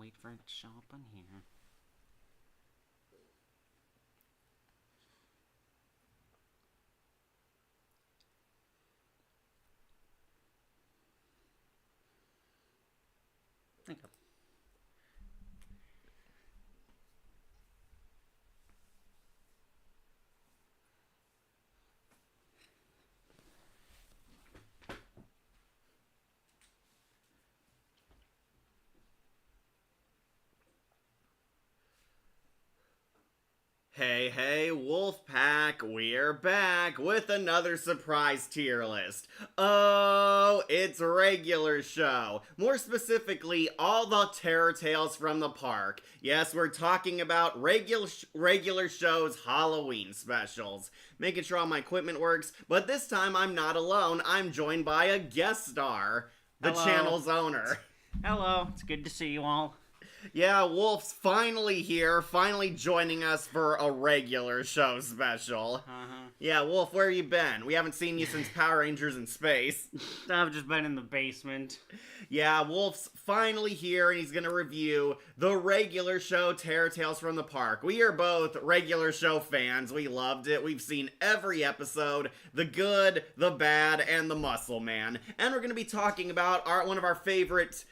wait for it to show up on here. Okay. Hey, hey, Wolfpack, we're back with another surprise tier list. Oh, it's regular show. More specifically, all the terror tales from the park. Yes, we're talking about regular show's Halloween specials. Making sure all my equipment works, but this time I'm not alone. I'm joined by a guest star, the Hello. channel's owner. Hello, it's good to see you all. Yeah, Wolf's finally here, finally joining us for a regular show special. Yeah, Wolf, where you been? We haven't seen you since Power Rangers in Space. I've just been in the basement. Yeah, Wolf's finally here, and he's gonna review the regular show Terror Tales from the Park. We are both regular show fans. We loved it. We've seen every episode, the good, the bad, and the Muscle Man. And we're gonna be talking about one of our favorite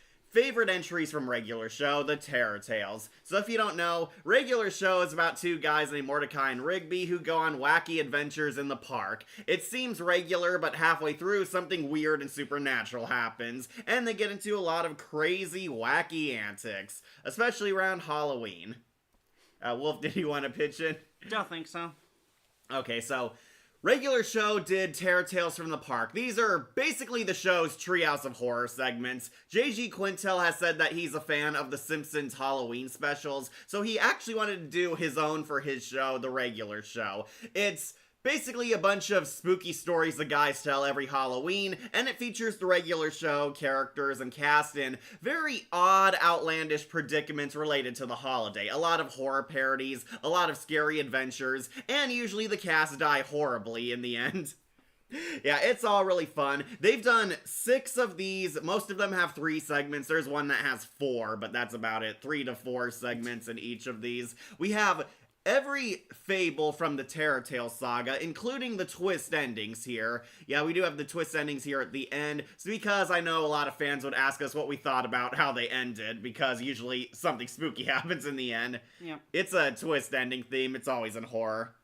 entries from regular show, the Terror Tales. So if you don't know, regular show is about two guys named Mordecai and Rigby who go on wacky adventures in the park. It seems regular, but halfway through, something weird and supernatural happens, and they get into a lot of crazy, wacky antics, especially around Halloween. Wolf, did you want to pitch in? Don't think so. Okay, so regular show did Terror Tales from the Park. These are basically the show's treehouse of horror segments. J.G. Quintel has said that he's a fan of the Simpsons Halloween specials, so he actually wanted to do his own for his show, the regular show. It's basically a bunch of spooky stories the guys tell every Halloween, and it features the regular show, characters, and cast in very odd, outlandish predicaments related to the holiday. A lot of horror parodies, a lot of scary adventures, and usually the cast die horribly in the end. Yeah, it's all really fun. They've done 6 of these. Most of them have 3 segments. There's one that has 4, but that's about it. 3 to 4 segments in each of these. We have every fable from the Terror Tale saga, including the twist endings here. Yeah, we do have the twist endings here at the end. It's because I know a lot of fans would ask us what we thought about how they ended, because usually something spooky happens in the end. Yep. It's a twist ending theme. It's always in horror.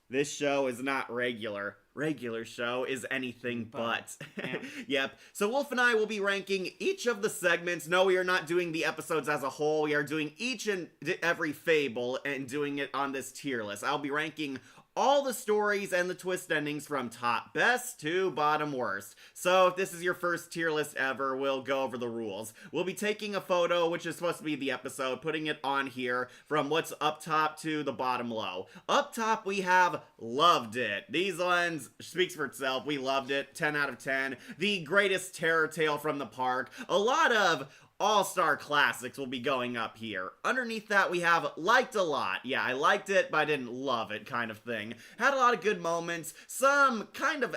This show is not regular. Regular show is anything but. Yeah. Yep. So Wolf and I will be ranking each of the segments. No, we are not doing the episodes as a whole. We are doing each and every fable and doing it on this tier list. I'll be ranking all the stories and the twist endings from top best to bottom worst. So if this is your first tier list ever, we'll go over the rules. We'll be taking a photo, which is supposed to be the episode, putting it on here from what's up top to the bottom low. Up top, we have loved it. These ones speaks for itself. We loved it. 10 out of 10. The greatest terror tale from the park. A lot of all-star classics will be going up here. Underneath that, we have liked a lot. Yeah, I liked it, but I didn't love it kind of thing. Had a lot of good moments. Some kind of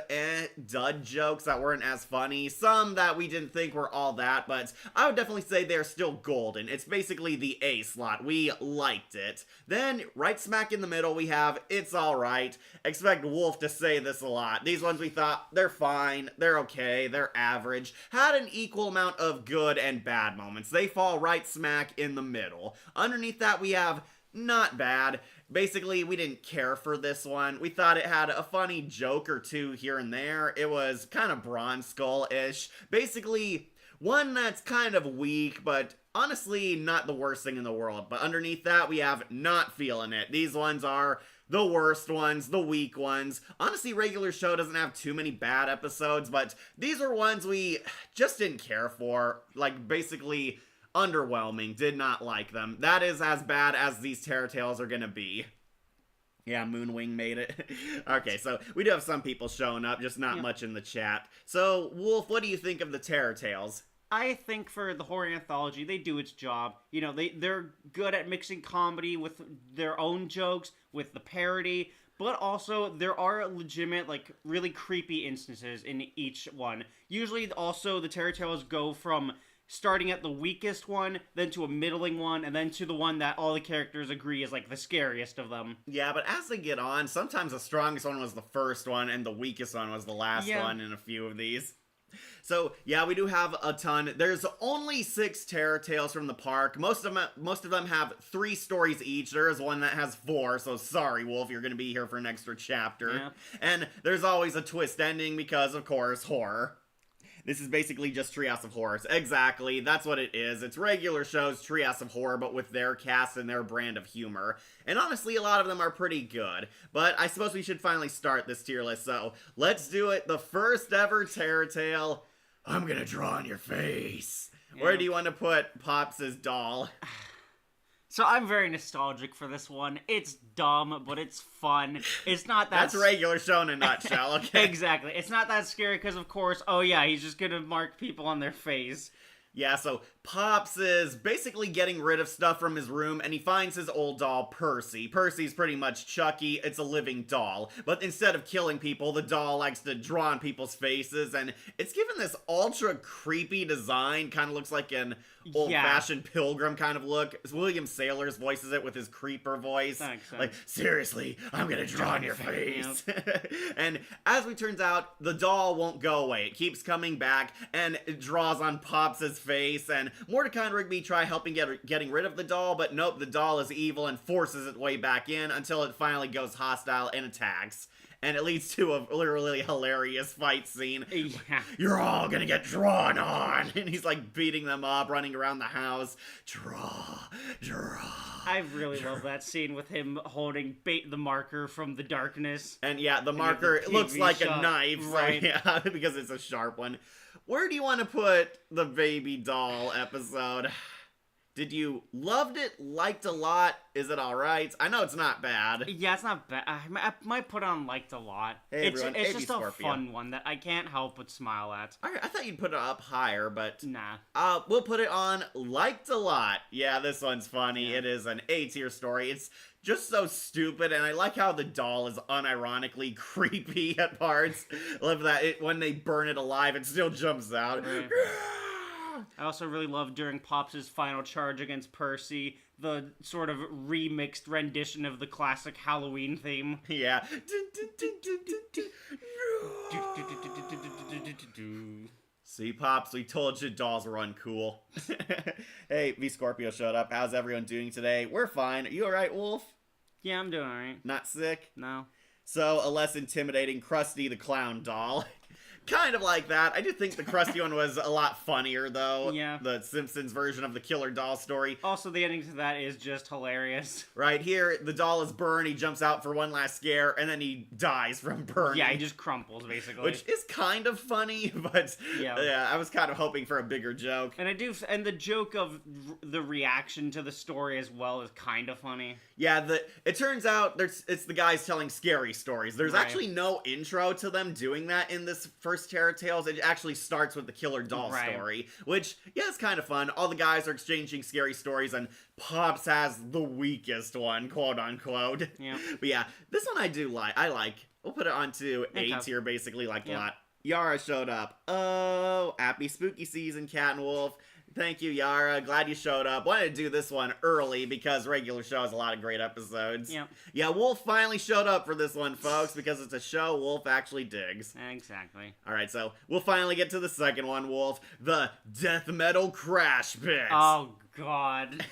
dud jokes that weren't as funny. Some that we didn't think were all that, but I would definitely say they're still golden. It's basically the A slot. We liked it. Then, right smack in the middle, we have It's Alright. Expect Wolf to say this a lot. These ones we thought, they're fine, they're okay, they're average. Had an equal amount of good and bad moments. They fall right smack in the middle. Underneath that, we have not bad. Basically, we didn't care for this one. We thought it had a funny joke or two here and there. It was kind of Bronze Skull-ish. Basically, one that's kind of weak, but honestly, not the worst thing in the world. But underneath that, we have not feeling it. These ones are the worst ones, the weak ones. Honestly, regular show doesn't have too many bad episodes, but these are ones we just didn't care for. Like, basically underwhelming. Did not like them. That is as bad as these Terror Tales are gonna be. Yeah, Moonwing made it. Okay, so we do have some people showing up, just not much in the chat. So, Wolf, what do you think of the Terror Tales? I think for the horror anthology, they do its job. You know, they're good at mixing comedy with their own jokes, with the parody, but also there are legitimate, like, really creepy instances in each one. Usually, also, the Terror Tales go from starting at the weakest one, then to a middling one, and then to the one that all the characters agree is like the scariest of them. Yeah, but as they get on, sometimes the strongest one was the first one, and the weakest one was the last one in a few of these. So, yeah, we do have a ton. There's only 6 Terror Tales from the park. Most of them have 3 stories each. There is one that has 4, so sorry, Wolf, you're going to be here for an extra chapter. Yeah. And there's always a twist ending because, of course, horror. This is basically just Treehouse of Horrors. Exactly, that's what it is. It's regular shows, Treehouse of Horror, but with their cast and their brand of humor. And honestly, a lot of them are pretty good. But I suppose we should finally start this tier list, so let's do it. The first ever Terror Tale. I'm gonna draw on your face. Yeah. Where do you want to put Pops' doll? So I'm very nostalgic for this one. It's dumb, but it's fun. It's not that... That's regular show in a nutshell, okay? Exactly. It's not that scary because, of course, oh yeah, he's just gonna mark people on their face. Yeah, so Pops is basically getting rid of stuff from his room, and he finds his old doll, Percy. Percy's pretty much Chucky. It's a living doll. But instead of killing people, the doll likes to draw on people's faces, and it's given this ultra creepy design. Kind of looks like an old-fashioned pilgrim kind of look. William Saylors voices it with his creeper voice. Like, seriously, I'm gonna draw on your face. And as it turns out, the doll won't go away. It keeps coming back, and it draws on Pops' face, and Mordecai and Rigby try helping getting rid of the doll, but nope, the doll is evil and forces its way back in until it finally goes hostile and attacks. And it leads to a literally hilarious fight scene. Yeah. You're all gonna get drawn on! And he's like beating them up, running around the house. Draw. I really love that scene with him holding the marker from the darkness. And yeah, the marker looks like a knife. Right. So, yeah, because it's a sharp one. Where do you want to put the baby doll episode? Did you loved it, liked a lot? Is it alright? I know it's not bad. Yeah, it's not bad. I might put on liked a lot. Hey, everyone, it's just a fun one that I can't help but smile at. I thought you'd put it up higher, but... Nah. We'll put it on liked a lot. Yeah, this one's funny. Yeah. It is an A-tier story. It's just so stupid, and I like how the doll is unironically creepy at parts. I love that when they burn it alive, it still jumps out. Right. I also really love during Pops' final charge against Percy, the sort of remixed rendition of the classic Halloween theme. Yeah. See, Pops, we told you dolls were uncool. Hey, V Scorpio showed up. How's everyone doing today? We're fine. Are you alright, Wolf? Yeah, I'm doing alright. Not sick? No. So, a less intimidating Krusty the Clown doll. Kind of like that. I do think the Krusty one was a lot funnier, though. Yeah. The Simpsons version of the killer doll story. Also, the ending to that is just hilarious. Right here, the doll is burned, he jumps out for one last scare, and then he dies from burning. Yeah, he just crumples, basically. Which is kind of funny, but yeah, I was kind of hoping for a bigger joke. And the joke of the reaction to the story as well is kind of funny. Yeah, it turns out it's the guys telling scary stories. There's actually no intro to them doing that in this first Terror Tales. It actually starts with the killer doll story, which, yeah, it's kind of fun. All the guys are exchanging scary stories, and Pops has the weakest one, quote unquote. Yeah. But yeah, this one I like. We'll put it onto A tier, basically, like a lot. Yara showed up. Oh, happy spooky season, Cat and Wolf. Thank you, Yara. Glad you showed up. Wanted to do this one early because regular show has a lot of great episodes. Yeah. Yeah, Wolf finally showed up for this one, folks, because it's a show Wolf actually digs. Exactly. Alright, so we'll finally get to the second one, Wolf. The Death Metal Crash Pit. Oh, God.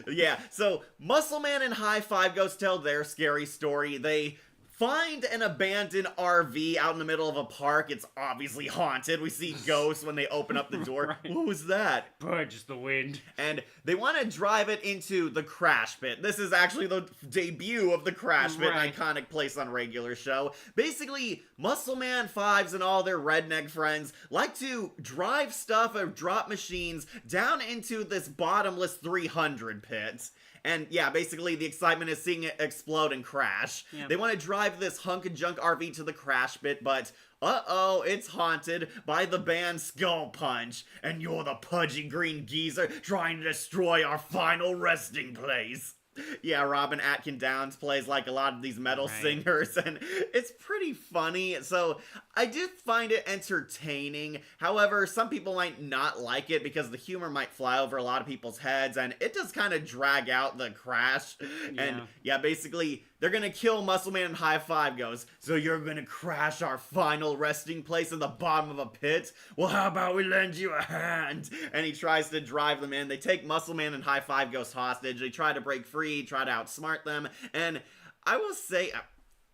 Yeah, so Muscle Man and High Five Ghost tell their scary story. They find an abandoned RV out in the middle of a park. It's obviously haunted. We see ghosts when they open up the door. Right. What was that? Just the wind. And they want to drive it into the Crash Pit. This is actually the debut of the Crash Pit, an iconic place on regular show. Basically, Muscle Man, Fives, and all their redneck friends like to drive stuff or drop machines down into this bottomless 300 pit. And yeah, basically the excitement is seeing it explode and crash. Yeah. They want to drive this hunk of junk RV to the Crash Pit, but uh-oh, it's haunted by the band Skull Punch, and you're the pudgy green geezer trying to destroy our final resting place. Yeah, Robin Atkin Downs plays like a lot of these metal singers, and it's pretty funny. So I did find it entertaining. However, some people might not like it because the humor might fly over a lot of people's heads, and it does kind of drag out the crash. Yeah. And yeah, basically, they're gonna kill Muscle Man, and High Five goes, so you're gonna crash our final resting place in the bottom of a pit? Well, how about we lend you a hand? And he tries to drive them in. They take Muscle Man and High Five goes hostage. They try to break free, try to outsmart them, and I will say,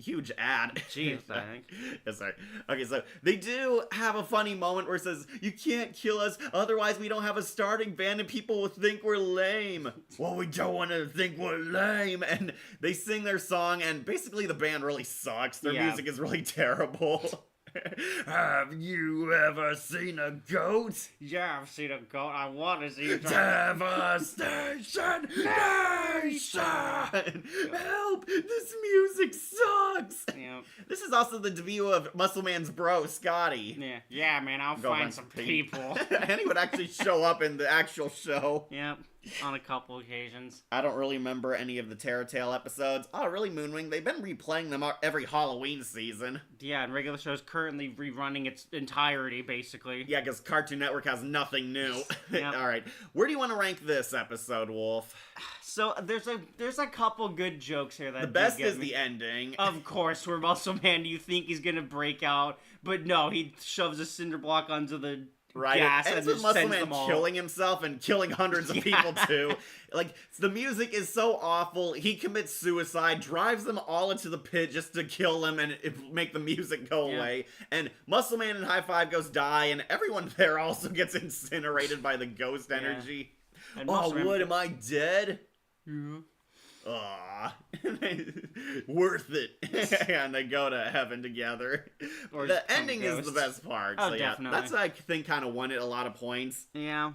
huge ad. Jeez, I think. Yeah, sorry. Okay, so they do have a funny moment where it says, you can't kill us, otherwise we don't have a starting band and people will think we're lame. Well, we don't want to think we're lame. And they sing their song, and basically the band really sucks. Their music is really terrible. Have you ever seen a goat? Yeah, I've seen a goat. I want to see a Devastation Nation! Help! This music sucks! Yep. This is also the debut of Muscle Man's bro, Scotty. Yeah, man, I'll find some people. And he would actually show up in the actual show. Yep, on a couple occasions. I don't really remember any of the Terror Tale episodes. Oh, really, Moonwing? They've been replaying them every Halloween season. Yeah, and regular show's currently rerunning its entirety, basically. Yeah, because Cartoon Network has nothing new. Yep. Alright, where do you want to rank this episode, Wolf? So, there's a couple good jokes here that The best is the ending. Of course, where Muscle Man, you think he's gonna break out, but no, he shoves a cinder block onto the gas it and ends with just Muscle sends Man them all. killing himself and killing hundreds of people too. Like, the music is so awful. He commits suicide, drives them all into the pit just to kill them and make the music go away. And Muscle Man and High Five goes die, and everyone there also gets incinerated by the ghost energy. And Oh, Muscle Man- what, am I dead? Yeah. Aw. Worth it. And they go to heaven together. Or The just ending is the ghosts. best part. Oh, So yeah, definitely. that's what I think kind of won it a lot of points. Yeah.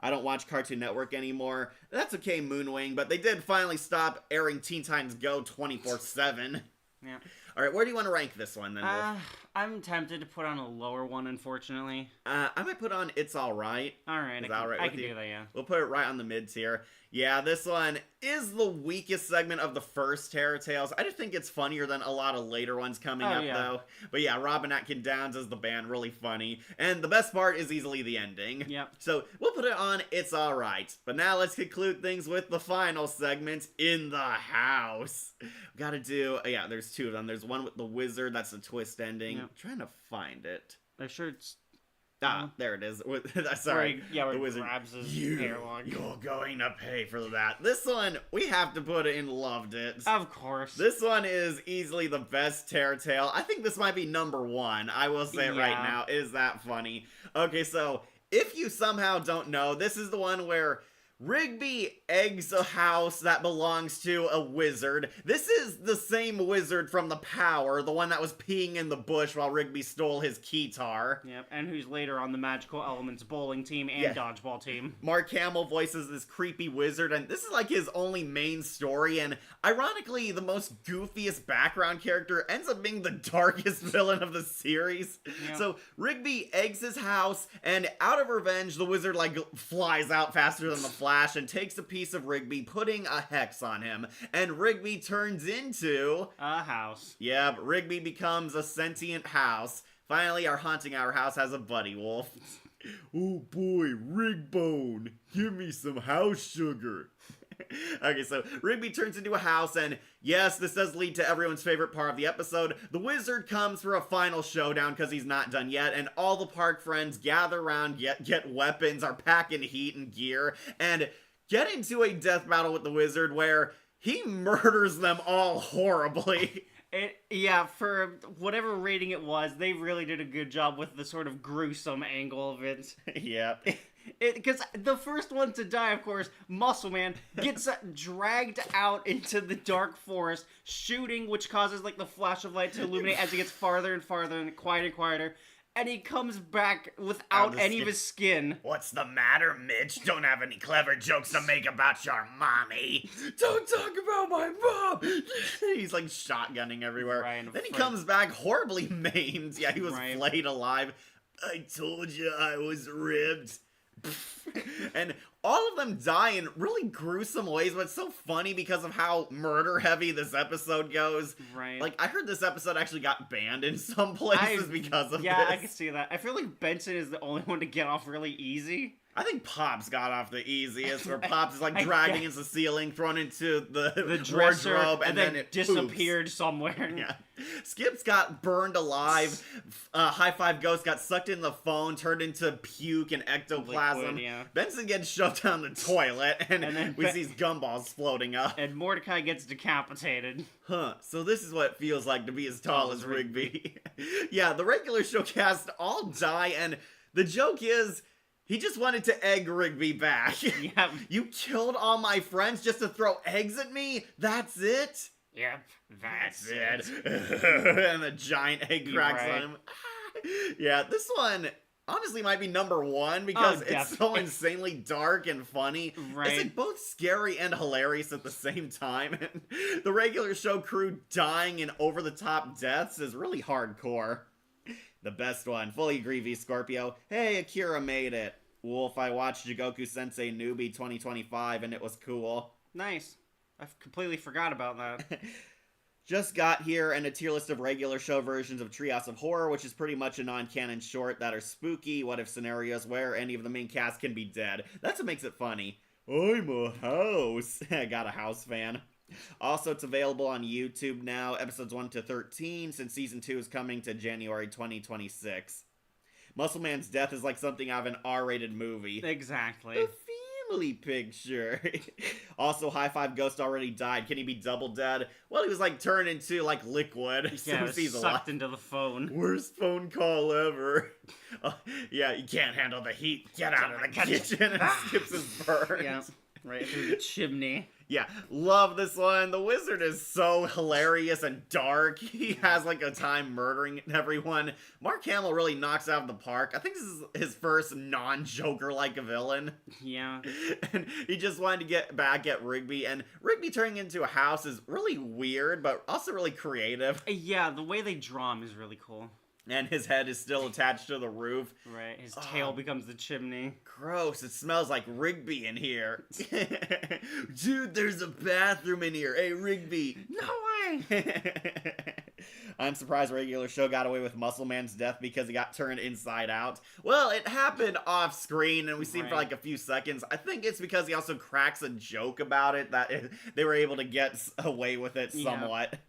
I don't watch Cartoon Network anymore. That's okay, Moonwing, but they did finally stop airing Teen Titans Go 24/7. Yeah. All right, where do you want to rank this one then? Wolf? I'm tempted to put on a lower one, unfortunately. I might put on It's Alright. Alright, Is that all right I with can you? do that, yeah. We'll put it right on the mid tier. Yeah, this one is the weakest segment of the first Terror Tales. I just think it's funnier than a lot of later ones coming up, yeah. though. But yeah, Robin Atkin Downs as the band, really funny. And the best part is easily the ending. Yep. So we'll put it on It's Alright. But now let's conclude things with the final segment, In the House. We gotta do, yeah, there's two of them. There's one with the wizard, that's a twist ending. Yep. I'm trying to find it. I'm sure it's... There it is. Sorry. Where the he wizard. grabs his You're hairline. going to pay for that. This one, we have to put in Loved It. Of course. This one is easily the best Terror Tale. I think this might be number one. I will say it right Yeah. now. Is that funny? Okay, so if you somehow don't know, this is the one where Rigby eggs a house that belongs to a wizard. This is the same wizard from The Power, the one that was peeing in the bush while Rigby stole his keytar. Yep, and who's later on the Magical Elements bowling team and Yeah. dodgeball team. Mark Hamill voices this creepy wizard, and this is like his only main story, and ironically, the most goofiest background character ends up being the darkest villain of the series. Yeah. So Rigby eggs his house, and out of revenge, the wizard like flies out faster than the Flash and takes a piece of Rigby, putting a hex on him, and Rigby turns into... A house. Yeah, but Rigby becomes a sentient house. Finally, our haunting our house has a buddy wolf. Oh boy, Rigbone, give me some house sugar. Okay, so Rigby turns into a house, and yes, this does lead to everyone's favorite part of the episode. The wizard comes for a final showdown because he's not done yet, and all the park friends gather around, get weapons, are packing heat and gear, and get into a death battle with the wizard where he murders them all horribly. Yeah, for whatever rating it was, they really did a good job with the sort of gruesome angle of it. Yeah. Because the first one to die, of course, Muscle Man, gets dragged out into the dark forest, shooting, which causes like the flash of light to illuminate as he gets farther and farther and quieter. And he comes back without any of his skin. What's the matter, Mitch? Don't have any clever jokes to make about your mommy. Don't talk about my mom. He's like shotgunning everywhere. Right, Then he comes back horribly maimed. Yeah, he was Right. flayed alive. I told you I was ribbed. And all of them die in really gruesome ways, but it's so funny because of how murder heavy this episode goes. Right. Like, I heard this episode actually got banned in some places because of yeah, this. I can see that. I feel like Benson is the only one to get off really easy. I think Pops got off the easiest, where Pops is like I dragging guess. into the ceiling, thrown into the Dresser, wardrobe, and then then it disappeared somewhere. Yeah. Skips got burned alive. High Five Ghost got sucked in the phone, turned into puke and ectoplasm. Liquid, yeah. Benson gets shoved down the toilet, and then we see gumballs floating up. And Mordecai gets decapitated. Huh, so this is what it feels like to be as tall as Rigby. Yeah, the regular show cast all die, and the joke is, he just wanted to egg Rigby back. Yep. You killed all my friends just to throw eggs at me? That's it? Yep. That's it. it. And a giant egg cracks Right. on him. Yeah, this one honestly might be number one because it's so definitely. insanely dark and funny. Right. It's like both scary and hilarious at the same time. And the regular show crew dying in over-the-top deaths is really hardcore. The best one, fully agree v Scorpio. Hey, Akira made it. Wolf, I watched Jigoku Sensei Newbie 2025 and it was cool. Nice. I completely forgot about that. Just got here and a tier list of regular show versions of Treehouse of Horror, which is pretty much a non-canon short that are spooky, what if scenarios where any of the main cast can be dead. That's what makes it funny. I'm a house. I got a house fan. Also, it's available on YouTube now, episodes 1 to 13, since season 2 is coming to January 2026. Muscle Man's death is like something out of an R-rated movie. Exactly. A family picture. Also, High Five Ghost already died. Can he be double dead? Well, he was like turned into like liquid. Yeah, So he's sucked alive. into the phone. Worst phone call ever. Yeah, you can't handle the heat. Get out of the kitchen. And skips his burn. Yeah, right through the chimney. Yeah, love this one. The wizard is so hilarious and dark. He has like a time murdering everyone. Mark Hamill really knocks out of the park. I think this is his first non-Joker-like villain. Yeah. And he just wanted to get back at Rigby. And Rigby turning into a house is really weird, but also really creative. Yeah, the way they draw him is really cool. And his head is still attached to the roof. Right, his tail becomes the chimney. Gross, it smells like Rigby in here. Dude, there's a bathroom in here. Hey, Rigby. No way! I'm surprised regular show got away with Muscle Man's death because he got turned inside out. Well, it happened off screen and we see him for Right. like a few seconds. I think it's because he also cracks a joke about it that they were able to get away with it Yeah. somewhat.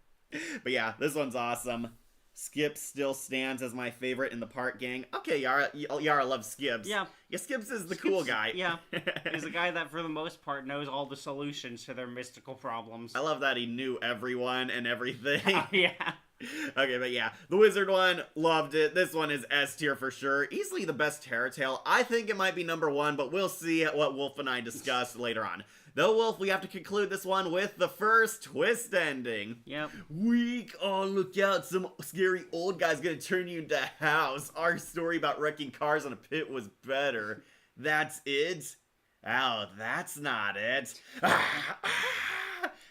But yeah, this one's awesome. Skips still stands as my favorite in the Park Gang. Okay, Yara loves Skips. Yeah. Yeah, Skips is the cool guy. Yeah. He's a guy that, for the most part, knows all the solutions to their mystical problems. I love that he knew everyone and everything. Yeah. Okay, but yeah, the wizard one, loved it. This one is S tier for sure. Easily the best Terror Tale. I think it might be number one, but we'll see what Wolf and I discuss later on. Though, Wolf, we have to conclude this one with the first twist ending. Yep. Weak, oh look out, some scary old guy's gonna turn you into a house. Our story about wrecking cars in a pit was better. That's it? Oh, that's not it.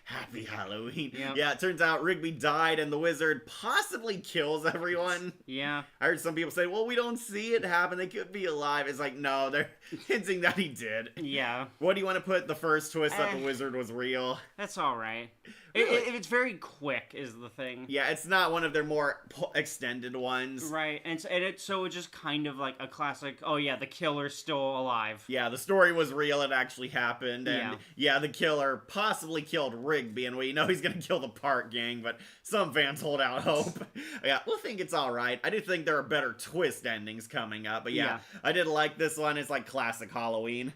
Happy Halloween. Yep. Yeah, it turns out Rigby died and the wizard possibly kills everyone. Yeah. I heard some people say, well, we don't see it happen. They could be alive. It's like, no, they're hinting that he did. Yeah. What do you want to put the first twist that the Eh. wizard was real? That's alright. Really? It's very quick, is the thing. Yeah, it's not one of their more extended ones. Right, and it's just kind of like a classic, oh yeah, the killer's still alive. Yeah, the story was real. It actually happened. And yeah, the killer possibly killed Rigby, and we know he's going to kill the Park Gang, but some fans hold out hope. Yeah, we'll think it's alright. I do think there are better twist endings coming up, but yeah, I did like this one. It's like classic Halloween.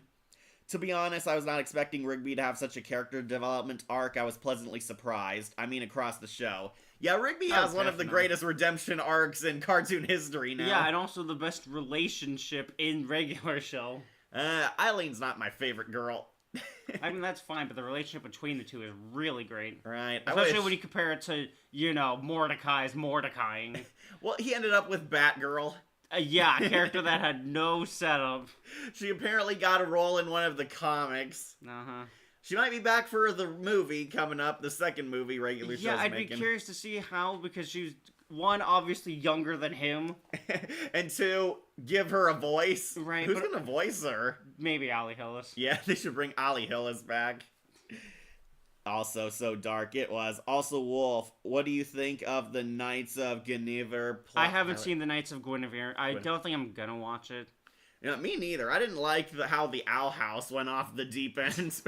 To be honest, I was not expecting Rigby to have such a character development arc. I was pleasantly surprised. I mean, across the show. Yeah, Rigby has one of the definitely. greast redemption arcs in cartoon history now. Yeah, and also the best relationship in regular show. Eileen's not my favorite girl. I mean, that's fine, but the relationship between the two is really great. Right. Especially when you compare it to, Mordecai's Mordecaiing. Well, he ended up with Batgirl. Yeah, a character that had no setup. She apparently got a role in one of the comics. Uh-huh. She might be back for the movie coming up, the second movie regular show's Yeah, I'd making. be curious to see how, because she was one, obviously younger than him. And two, give her a voice. Right, Who's but- gonna voice her? Maybe Ali Hillis. Yeah, they should bring Ali Hillis back. Also, so dark it was. Also, Wolf, what do you think of the Knights of Guinevere plot? I haven't seen the Knights of Guinevere. I don't think I'm gonna watch it. Yeah, me neither. I didn't like how the Owl House went off the deep end.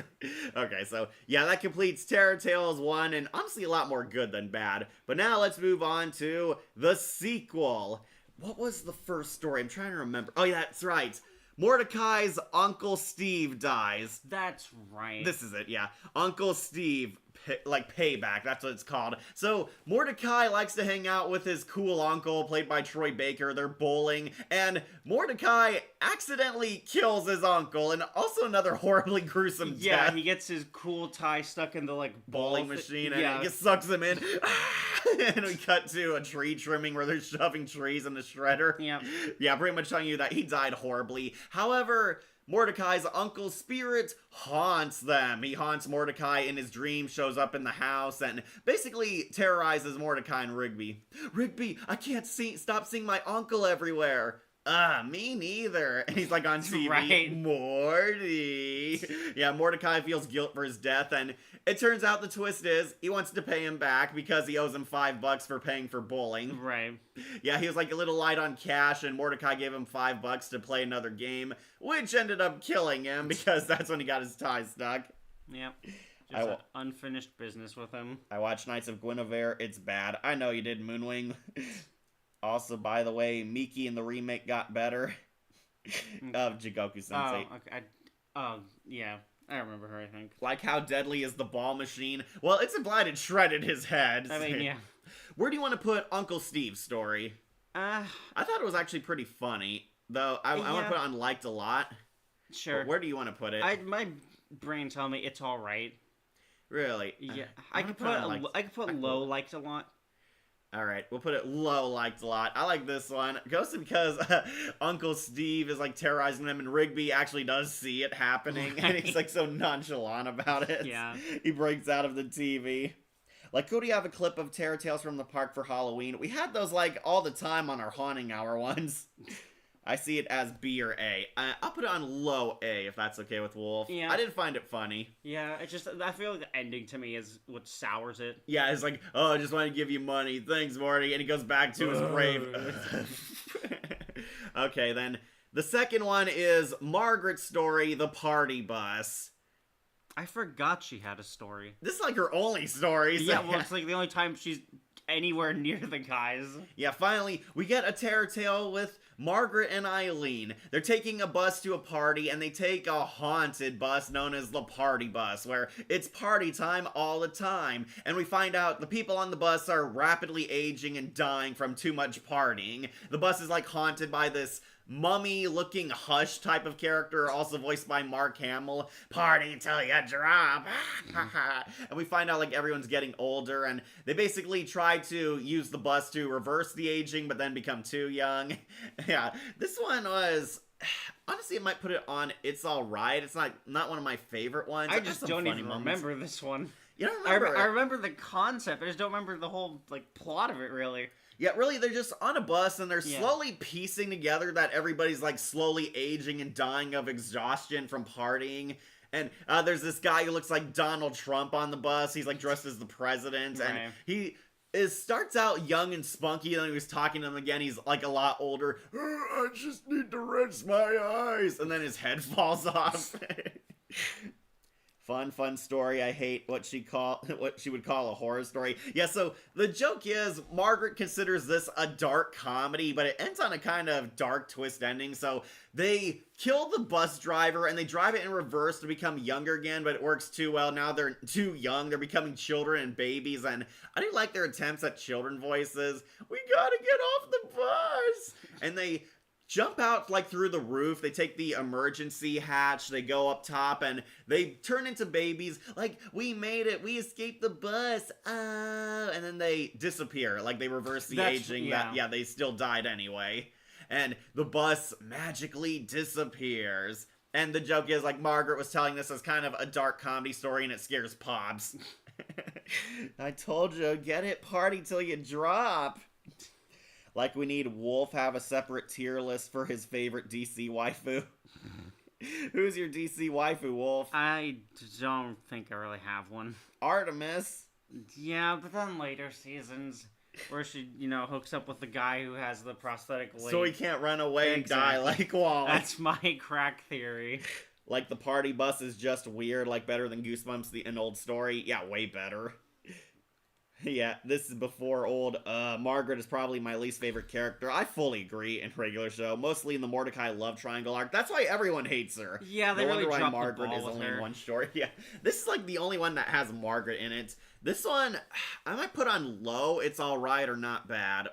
Okay, so yeah, that completes Terror Tales 1, and honestly a lot more good than bad. But now let's move on to the sequel. What was the first story? I'm trying to remember. Oh, yeah, that's right. Mordecai's Uncle Steve dies. That's right. This is it, yeah. Uncle Steve, payback, that's what it's called. So, Mordecai likes to hang out with his cool uncle, played by Troy Baker. They're bowling, and Mordecai accidentally kills his uncle, and also another horribly gruesome Yeah, death. he gets his cool tie stuck in the, like, Bowling ball machine, and yeah. it just sucks him in. And we cut to a tree trimming where they're shoving trees in the shredder. Yeah. Yeah, pretty much telling you that he died horribly. However, Mordecai's uncle's spirit haunts them. He haunts Mordecai in his dream, shows up in the house, and basically terrorizes Mordecai and Rigby. Rigby, I can't stop seeing my uncle everywhere. Me neither. And he's like on TV. Right. Morty. Yeah, Mordecai feels guilt for his death, and it turns out the twist is he wants to pay him back because he owes him $5 for paying for bowling. Right. Yeah, he was like a little light on cash, and Mordecai gave him $5 to play another game, which ended up killing him because that's when he got his tie stuck. Yep. I Just will- unfinished business with him. I watched Knights of Guinevere. It's bad. I know you did, Moonwing. Also, by the way, Miki in the remake got better. Of Jigoku Sensei. Oh, okay. Yeah. I remember her, I think. Like how deadly is the ball machine? Well, it's implied it shredded his head. I mean, yeah. Where do you want to put Uncle Steve's story? I thought it was actually pretty funny, though. I want Yeah. to put it on liked a lot. Sure. But where do you want to put it? My brain tell me it's all right. Really? Yeah. I I wanna could put it put on liked. I could put low liked a lot. All right, we'll put it low liked a lot. I like this one. Mostly because Uncle Steve is like terrorizing them, and Rigby actually does see it happening, and he's like so nonchalant about it. Yeah. He breaks out of the TV. Like, could we have a clip of Terror Tales from the Park for Halloween? We had those like all the time on our Haunting Hour ones. I see it as B or A. I'll put it on low A if that's okay with Wolf. Yeah. I didn't find it funny. Yeah, I feel like the ending to me is what sours it. Yeah, it's like, oh, I just want to give you money. Thanks, Morty. And he goes back to his grave. Okay, then. The second one is Margaret's story, The Party Bus. I forgot she had a story. This is like her only story. So Yeah, well, it's like the only time she's anywhere near the guys. Yeah, finally, we get a terror tale with Margaret and Eileen. They're taking a bus to a party, and they take a haunted bus known as the Party Bus, where it's party time all the time. And we find out the people on the bus are rapidly aging and dying from too much partying. The bus is like haunted by this mummy-looking Hush type of character, also voiced by Mark Hamill. Party till you drop. And we find out like everyone's getting older, and they basically try to use the bus to reverse the aging, but then become too young. Yeah, this one was... Honestly, I might put it on It's Alright. It's not one of my favorite ones. I It has just some don't funny even moments. remember this one. You don't I remember it? remember the concept. I just don't remember the whole like plot of it really. Yeah, really, they're just on a bus and they're Yeah. slowly piecing together that everybody's like slowly aging and dying of exhaustion from partying. And there's this guy who looks like Donald Trump on the bus. He's like dressed as the president, and Right. he starts out young and spunky, and then he was talking to him again. He's like a lot older. I just need to rinse my eyes, and then his head falls off. Fun story. I hate what she would call a horror story. Yeah, so the joke is Margaret considers this a dark comedy, but it ends on a kind of dark twist ending. So they kill the bus driver and they drive it in reverse to become younger again, but it works too well. Now they're too young. They're becoming children and babies, and I do like their attempts at children voices. We gotta get off the bus! And they jump out like through the roof. They take the emergency hatch. They go up top and they turn into babies. Like, we made it. We escaped the bus. And then they disappear. Like, they reverse the aging. Yeah. They still died anyway. And the bus magically disappears. And the joke is, like, Margaret was telling this as kind of a dark comedy story, and it scares Pops. I told you, get it, party till you drop. Like we need Wolf have a separate tier list for his favorite DC waifu. Who's your DC waifu, Wolf? I don't think I really have one. Artemis. Yeah, but then later seasons where she, hooks up with the guy who has the prosthetic leg. So he can't run away and die Exactly. like Wally. That's my crack theory. Like the party bus is just weird, like better than Goosebumps, an old story. Yeah, way better. Yeah, this is before old. Margaret is probably my least favorite character. I fully agree in regular show, mostly in the Mordecai love triangle arc. That's why everyone hates her. Yeah, they No really wonder why dropped Margaret the ball is with only her. in one story. Yeah, this is like the only one that has Margaret in it. This one, I might put on low. It's all right or not bad.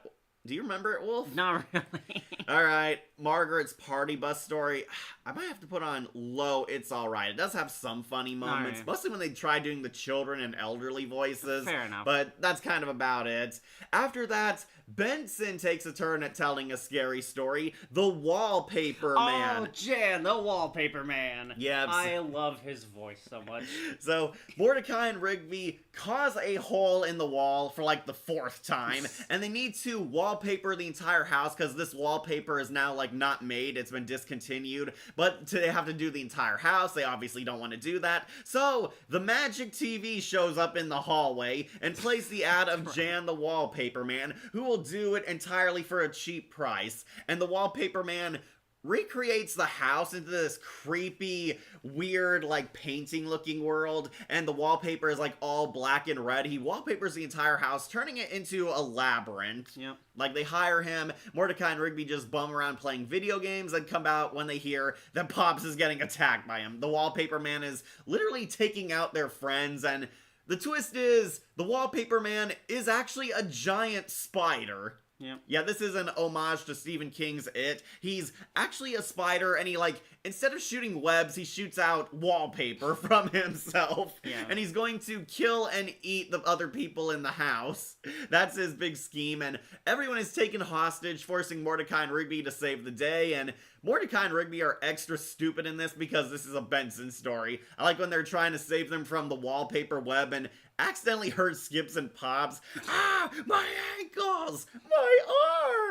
Do you remember it, Wolf? Not really. All right, Margaret's party bus story. I might have to put on low. It's all right. It does have some funny moments, right. mostly when they try doing the children and elderly voices. Fair enough. But that's kind of about it. After that, Benson takes a turn at telling a scary story. The Wallpaper Man. Oh, Jan, the Wallpaper Man. Yeah, I love his voice so much. So, Mordecai and Rigby cause a hole in the wall for like the 4th time, and they need to wallpaper the entire house because this wallpaper is now like not made, it's been discontinued, but they have to do the entire house. They obviously don't want to do that. So, the Magic TV shows up in the hallway and plays the ad of Jan the Wallpaper Man, who will do it entirely for a cheap price. And the Wallpaper Man recreates the house into this creepy, weird, like, painting-looking world, and the wallpaper is, like, all black and red. He wallpapers the entire house, turning it into a labyrinth. Yep. Like, they hire him, Mordecai and Rigby just bum around playing video games and come out when they hear that Pops is getting attacked by him. The Wallpaper Man is literally taking out their friends, and the twist is, the Wallpaper Man is actually a giant spider. Yep. Yeah, this is an homage to Stephen King's It. He's actually a spider, and he, like, instead of shooting webs, he shoots out wallpaper from himself. Yeah. And he's going to kill and eat the other people in the house. That's his big scheme, and everyone is taken hostage, forcing Mordecai and Rigby to save the day, and Mordecai and Rigby are extra stupid in this because this is a Benson story. I like when they're trying to save them from the wallpaper web and accidentally hurt Skips and Pops. Ah, my ankles! My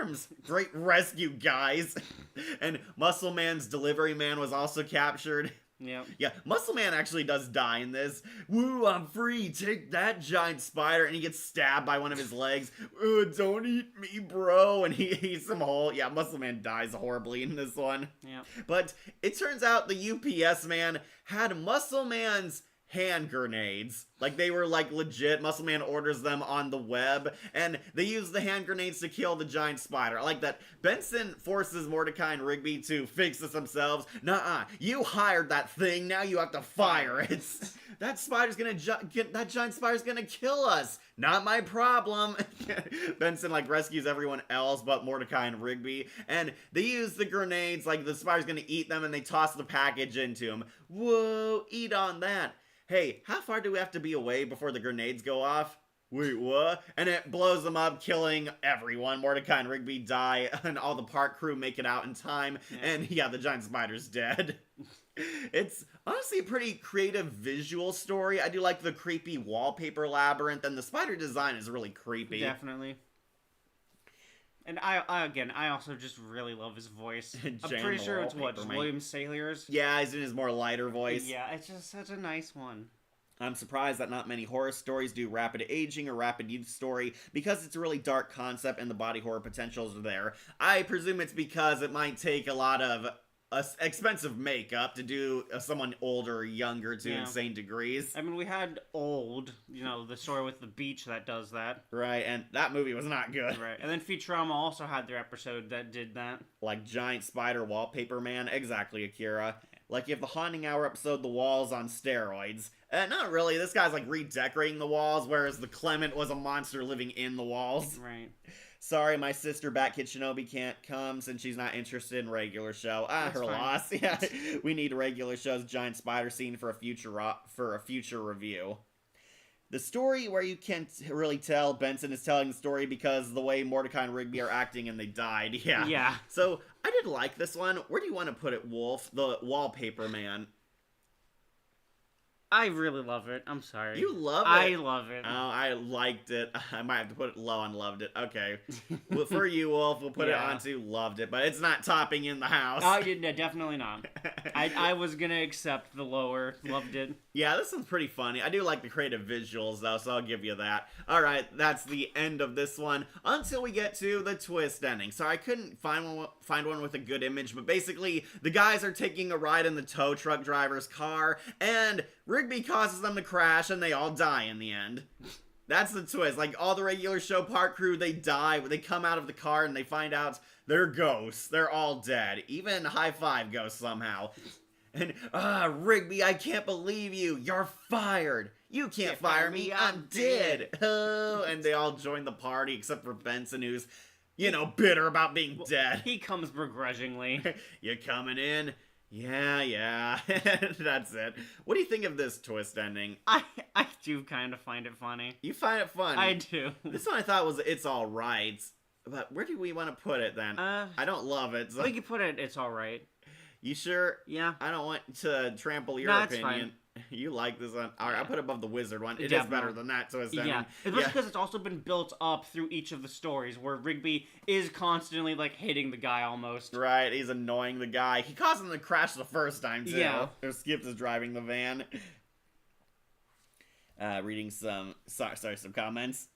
arms! Great rescue, guys. And Muscle Man's delivery man was also captured. Yep. Yeah, Muscle Man actually does die in this. Woo, I'm free, take that, giant spider. And he gets stabbed by one of his legs. Don't eat me, bro. And he eats some whole. Yeah, Muscle Man dies horribly in this one. Yep. But it turns out the UPS man had Muscle Man's hand grenades. Like, they were, like, legit. Muscle Man orders them on the web, and they use the hand grenades to kill the giant spider. I like that. Benson forces Mordecai and Rigby to fix this themselves. Nuh-uh. You hired that thing, now you have to fire it. That spider's gonna that giant spider's gonna kill us. Not my problem. Benson, like, rescues everyone else but Mordecai and Rigby, and they use the grenades, like, the spider's gonna eat them, and they toss the package into him. Whoa, eat on that. Hey, how far do we have to be away before the grenades go off? Wait, what? And it blows them up, killing everyone. Mordecai and Rigby die, and all the park crew make it out in time. Yeah. And yeah, the giant spider's dead. It's honestly a pretty creative visual story. I do like the creepy wallpaper labyrinth, and the spider design is really creepy. Definitely. And I also just really love his voice. I'm Jan pretty the sure it's what, Wallpaper just Man. William Saylor's? Yeah, he's in his more lighter voice. Yeah, it's just such a nice one. I'm surprised that not many horror stories do rapid aging or rapid youth story because it's a really dark concept and the body horror potentials are there. I presume it's because it might take a lot of expensive makeup to do someone older or younger to Yeah. insane degrees. I mean, we had Old, the story with the beach that does that. Right, and that movie was not good. Right. And then Futurama also had their episode that did that. Like Giant Spider Wallpaper Man. Exactly, Akira. Like you have the Haunting Hour episode, The Walls on steroids. Not really. This guy's like redecorating the walls, whereas the Clement was a monster living in the walls. Right. Sorry, my sister Bat Kid Shinobi can't come since she's not interested in regular show. That's Her fine. loss. Yeah, we need regular show's giant spider scene for a future review. The story where you can't really tell Benson is telling the story because the way Mordecai and Rigby are acting and they died. Yeah. Yeah. So I did like this one. Where do you want to put it, Wolf? The Wallpaper Man. I really love it. I'm sorry. You love it? I love it. Oh, I liked it. I might have to put it low on loved it. Okay. Well, for you, Wolf, we'll put it Yeah. onto loved it, but it's not topping in the house. Oh, yeah, definitely not. I was gonna accept the lower. Loved it. Yeah, this one's pretty funny. I do like the creative visuals, though, so I'll give you that. Alright, that's the end of this one, until we get to the twist ending. So I couldn't find one with a good image, but basically, the guys are taking a ride in the tow truck driver's car, and Rigby causes them to crash, and they all die in the end. That's the twist. Like, all the regular show park crew, they die. They come out of the car, and they find out they're ghosts. They're all dead. Even High Five ghosts somehow. And, Rigby, I can't believe you. You're fired. You can't fire me. I'm dead. Oh, and they all join the party except for Benson, who's, bitter about being dead. He comes begrudgingly. You coming in? Yeah. That's it. What do you think of this twist ending? I do kind of find it funny. You find it funny? I do. This one I thought was It's All Right. But where do we want to put it then? I don't love it. So. We could put it, it's alright. You sure? Yeah. I don't want to trample your No, it's opinion. fine. You like this one. Alright, I'll put it above the wizard one. It is Definitely. better than that, so it's Yeah, especially because it's also been built up through each of the stories, where Rigby is constantly, like, hitting the guy almost. Right, he's annoying the guy. He caused him to crash the first time, too. Yeah. Skips is driving the van. Reading some comments.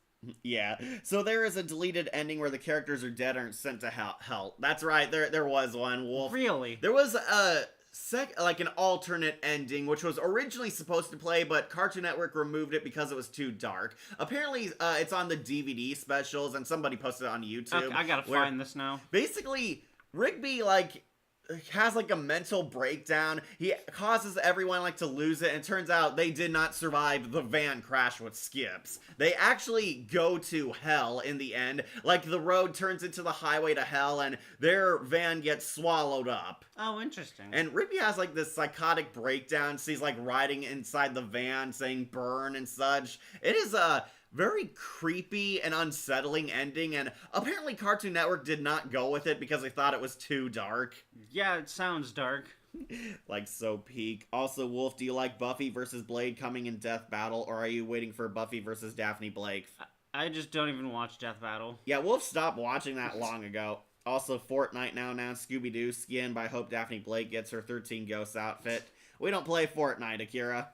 Yeah, so there is a deleted ending where the characters are dead and sent to hell. That's right, there was one, Wolf. Really? There was a an alternate ending, which was originally supposed to play, but Cartoon Network removed it because it was too dark. Apparently, it's on the DVD specials, and somebody posted it on YouTube. Okay, I gotta where find this now. Basically, Rigby, has a mental breakdown. He causes everyone to lose it, and it turns out they did not survive the van crash with Skips. They actually go to hell in the end. The road turns into the highway to hell, and their van gets swallowed up. Oh, interesting. And Rigby has this psychotic breakdown, so he's riding inside the van saying burn and such. It is a very creepy and unsettling ending, and apparently Cartoon Network did not go with it because they thought it was too dark. Yeah, it sounds dark. So peak. Also, Wolf, do you like Buffy versus Blade coming in Death Battle, or are you waiting for Buffy versus Daphne Blake? I just don't even watch Death Battle. Yeah, Wolf stopped watching that long ago. Also, Fortnite now announced Scooby-Doo skin, but I hope Daphne Blake gets her 13 Ghosts outfit. We don't play Fortnite, Akira.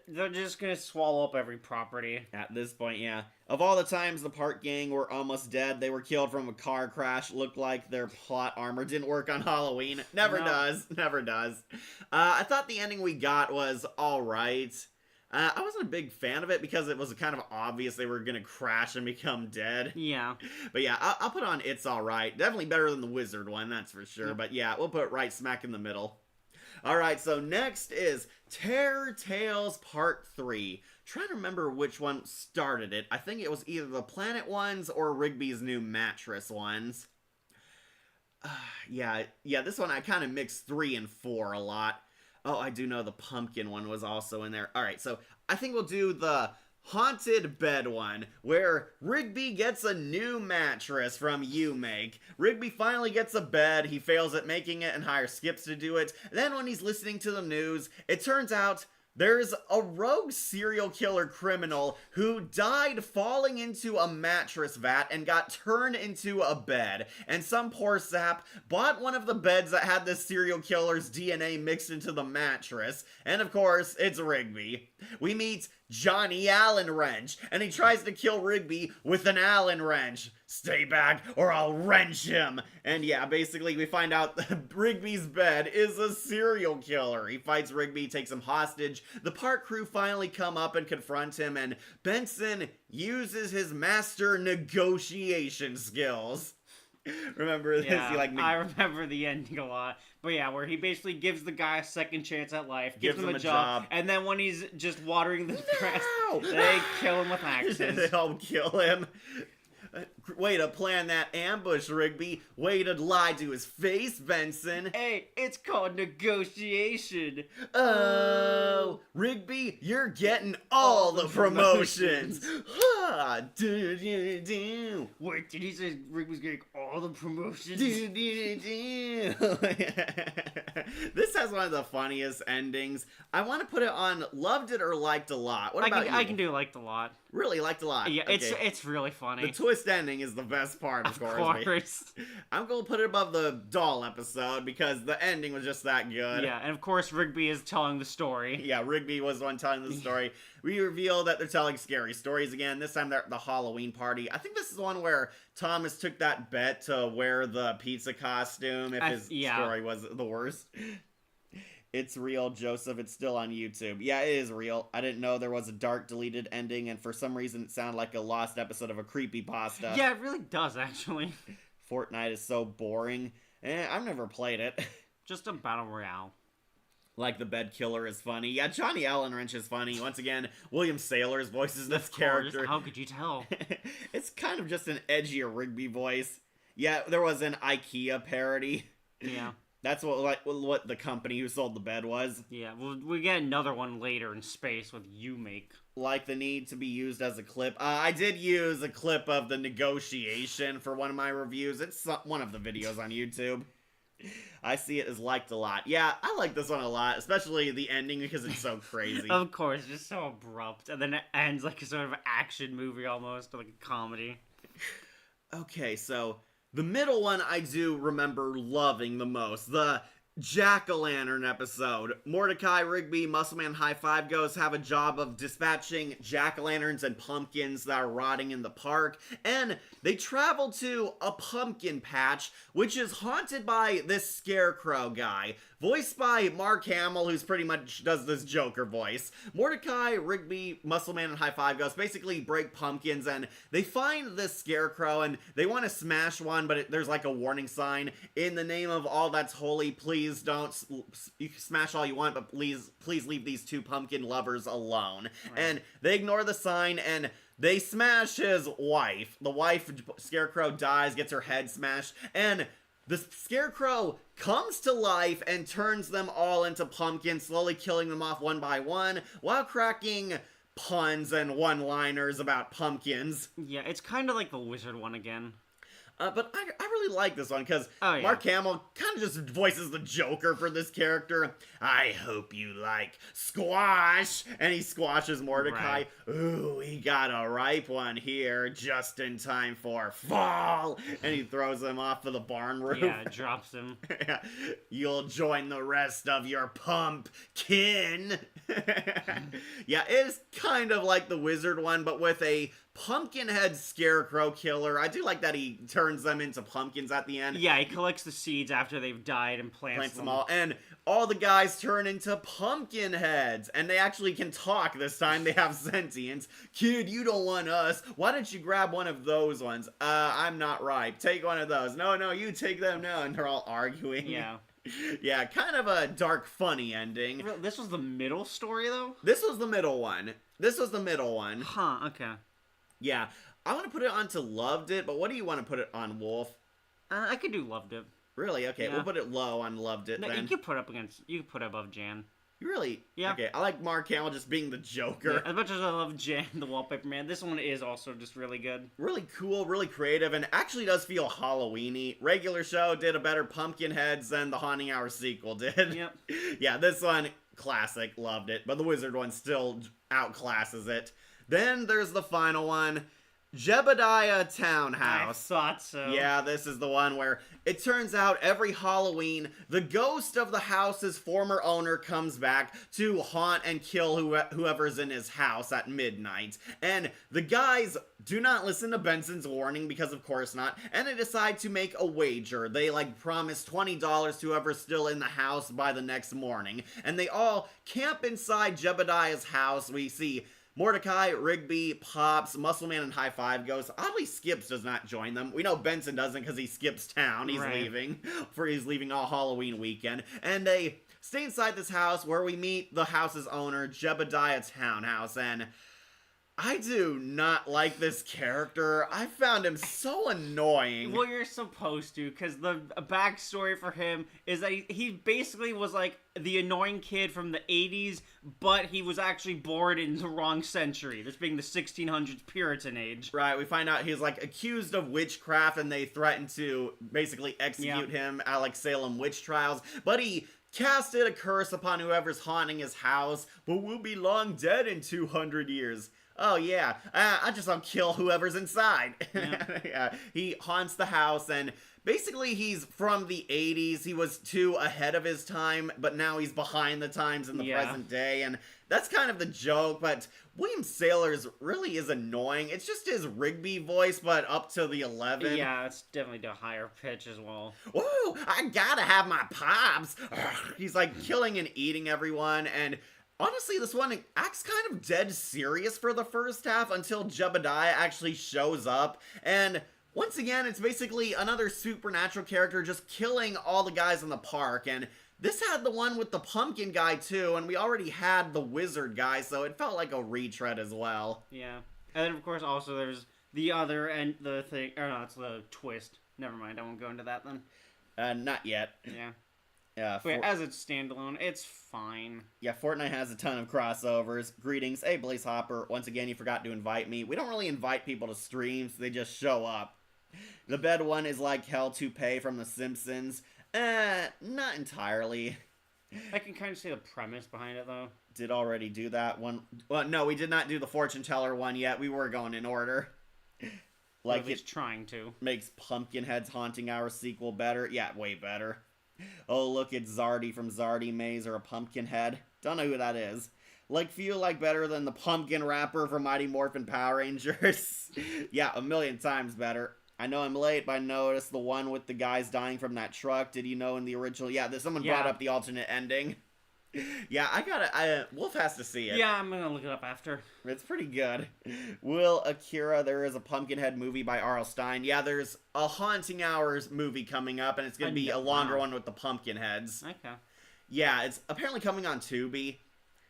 They're just gonna swallow up every property. At this point, yeah. Of all the times the Park Gang were almost dead, they were killed from a car crash. Looked like their plot armor didn't work on Halloween. Never does. I thought the ending we got was alright. I wasn't a big fan of it because it was kind of obvious they were gonna crash and become dead. Yeah. But yeah, I'll put on It's Alright. Definitely better than the Wizard one, that's for sure. But yeah, we'll put it right smack in the middle. Alright, so next is Terror Tales Part 3. Trying to remember which one started it. I think it was either the Planet ones or Rigby's New Mattress ones. Yeah, this one I kind of mixed 3 and 4 a lot. Oh, I do know the Pumpkin one was also in there. Alright, so I think we'll do the Haunted Bed one, where Rigby gets a new mattress from U-Make. Rigby finally gets a bed, he fails at making it and hires Skips to do it. Then when he's listening to the news, it turns out there's a rogue serial killer criminal who died falling into a mattress vat and got turned into a bed. And some poor sap bought one of the beds that had the serial killer's DNA mixed into the mattress. And of course, it's Rigby. We meet Johnny Allen Wrench, and he tries to kill Rigby with an Allen wrench. Stay back or I'll wrench him. And yeah, basically we find out that Rigby's bed is a serial killer. He fights Rigby, takes him hostage. The park crew finally come up and confront him, and Benson uses his master negotiation skills. Remember this? Yeah, I remember the ending a lot. But yeah, where he basically gives the guy a second chance at life, gives him a job, and then when he's just watering the grass, they kill him with axes. They all kill him. Way to plan that ambush, Rigby. Way to lie to his face, Benson. Hey, it's called negotiation. Oh, Rigby, you're getting all the promotions. Ha! Do. Wait, did he say Rick was getting all the promotions? Do. This has one of the funniest endings. I want to put it on loved it or liked a lot. What about you? I can do liked a lot. Really liked a lot. Yeah, Okay. it's really funny. The twist ending is the best part, of course. I'm going to put it above the doll episode because the ending was just that good. Yeah, and of course Rigby is telling the story. Yeah, Rigby was the one telling the story. We reveal that they're telling scary stories again. This time they're at the Halloween party. I think this is the one where Thomas took that bet to wear the pizza costume if his story was the worst. It's real, Joseph. It's still on YouTube. Yeah, it is real. I didn't know there was a dark deleted ending, and for some reason it sounded like a lost episode of a creepypasta. Yeah, it really does, actually. Fortnite is so boring. I've never played it. Just a battle royale. Like the bed killer is funny. Yeah, Johnny Allen Wrench is funny. Once again, William Saylor's voices this character. How could you tell? It's kind of just an edgier Rigby voice. Yeah, there was an IKEA parody. Yeah. That's what the company who sold the bed was. Yeah, we get another one later in space with You Make. Like the need to be used as a clip. I did use a clip of the negotiation for one of my reviews. It's one of the videos on YouTube. I see it as liked a lot. Yeah, I like this one a lot, especially the ending because it's so crazy. Of course, just so abrupt. And then it ends like a sort of action movie almost, or like a comedy. Okay, so the middle one I do remember loving the most. The Jack-o'-lantern episode. Mordecai, Rigby, Muscleman, High Five Ghost have a job of dispatching jack-o'-lanterns and pumpkins that are rotting in the park, and they travel to a pumpkin patch, which is haunted by this scarecrow guy, voiced by Mark Hamill, who's pretty much does this Joker voice. Mordecai, Rigby, Muscleman, and High Five Ghost basically break pumpkins, and they find this scarecrow, and they want to smash one, but there's like a warning sign. In the name of all that's holy, please don't. You can smash all you want, but please leave these two pumpkin lovers alone. Right. And they ignore the sign, and they smash his wife. The wife, Scarecrow, dies, gets her head smashed, and the Scarecrow comes to life and turns them all into pumpkins, slowly killing them off one by one, while cracking puns and one-liners about pumpkins. Yeah, it's kind of like the wizard one again. But I really like this one, because Mark Hamill kind of just voices the Joker for this character. I hope you like squash! And he squashes Mordecai. Right. Ooh, he got a ripe one here, just in time for fall! And he throws him off of the barn roof. Yeah, drops him. You'll join the rest of your pumpkin! Yeah, it is kind of like the wizard one, but with a Pumpkinhead Scarecrow killer. I do like that he turns them into pumpkins at the end. Yeah, he collects the seeds after they've died and plants them all. And all the guys turn into pumpkin heads. And they actually can talk this time. They have sentience. Kid, you don't want us. Why don't you grab one of those ones? I'm not ripe. Take one of those. No, you take them now. And they're all arguing. Yeah. Yeah, kind of a dark, funny ending. This was the middle story, though? This was the middle one. Huh, okay. Yeah, I want to put it on to loved it, but what do you want to put it on, Wolf? I could do loved it. Really? Okay, yeah. We'll put it low on loved it, no, then. You could put it above Jan. Really? Yeah. Okay, I like Mark Hamill just being the Joker. Yeah, as much as I love Jan, the Wallpaper Man, this one is also just really good. Really cool, really creative, and actually does feel Halloween-y. Regular show did a better Pumpkinheads than the Haunting Hour sequel did. Yep. Yeah, this one, classic, loved it, but the Wizard one still outclasses it. Then there's the final one, Jebediah Townhouse. I thought so. Yeah, this is the one where it turns out every Halloween, the ghost of the house's former owner comes back to haunt and kill whoever's in his house at midnight. And the guys do not listen to Benson's warning, because of course not, and they decide to make a wager. They, promise $20 to whoever's still in the house by the next morning. And they all camp inside Jebediah's house. We see Mordecai, Rigby, Pops, Muscleman, and High Five Ghost. Oddly, Skips does not join them. We know Benson doesn't because he skips town. He's leaving all Halloween weekend. And they stay inside this house where we meet the house's owner, Jebediah Townhouse. And I do not like this character. I found him so annoying. Well, you're supposed to, because the backstory for him is that he basically was like the annoying kid from the 80s, but he was actually born in the wrong century, this being the 1600s Puritan age. Right, we find out he's like accused of witchcraft and they threaten to basically execute him at like Salem witch trials, but he casted a curse upon whoever's haunting his house, but we'll be long dead in 200 years. Oh yeah, I just want to kill whoever's inside. Yeah, he haunts the house, and basically he's from the 80s. He was too ahead of his time, but now he's behind the times in the present day, and that's kind of the joke, but William Sailors really is annoying. It's just his Rigby voice, but up to the 11. Yeah, it's definitely the higher pitch as well. Whoa, I gotta have my pops. He's like killing and eating everyone, and honestly, this one acts kind of dead serious for the first half until Jebediah actually shows up. And once again, it's basically another supernatural character just killing all the guys in the park. And this had the one with the pumpkin guy too, and we already had the wizard guy, so it felt like a retread as well. Yeah. And then, of course, also there's the other and the thing. Or no, it's the twist. Never mind, I won't go into that then. Not yet. Yeah. Yeah, Wait, as it's standalone, it's fine. Yeah, Fortnite has a ton of crossovers. Greetings. Hey, Blaze Hopper. Once again, you forgot to invite me. We don't really invite people to streams. They just show up. The bed one is like Hell to Pay from The Simpsons. Not entirely. I can kind of see the premise behind it, though. Did already do that one. Well, no, we did not do the Fortune Teller one yet. We were going in order. Like, at least trying to. Makes Pumpkinhead's Haunting Hour sequel better. Yeah, way better. Oh, look, it's Zardy from Zardy Maze or a Pumpkinhead. Don't know who that is. Like, feel like better than the Pumpkin Rapper from Mighty Morphin Power Rangers. Yeah, a million times better. I know I'm late, but I noticed the one with the guys dying from that truck. Did you know in the original? Yeah, someone brought up the alternate ending. Yeah, Wolf has to see it. Yeah, I'm gonna look it up after. It's pretty good. Will Akira, there is a Pumpkinhead movie by R.L. Stine. Yeah, there's a Haunting Hours movie coming up, and it's gonna be a longer one with the Pumpkinheads. Okay. Yeah, it's apparently coming on Tubi.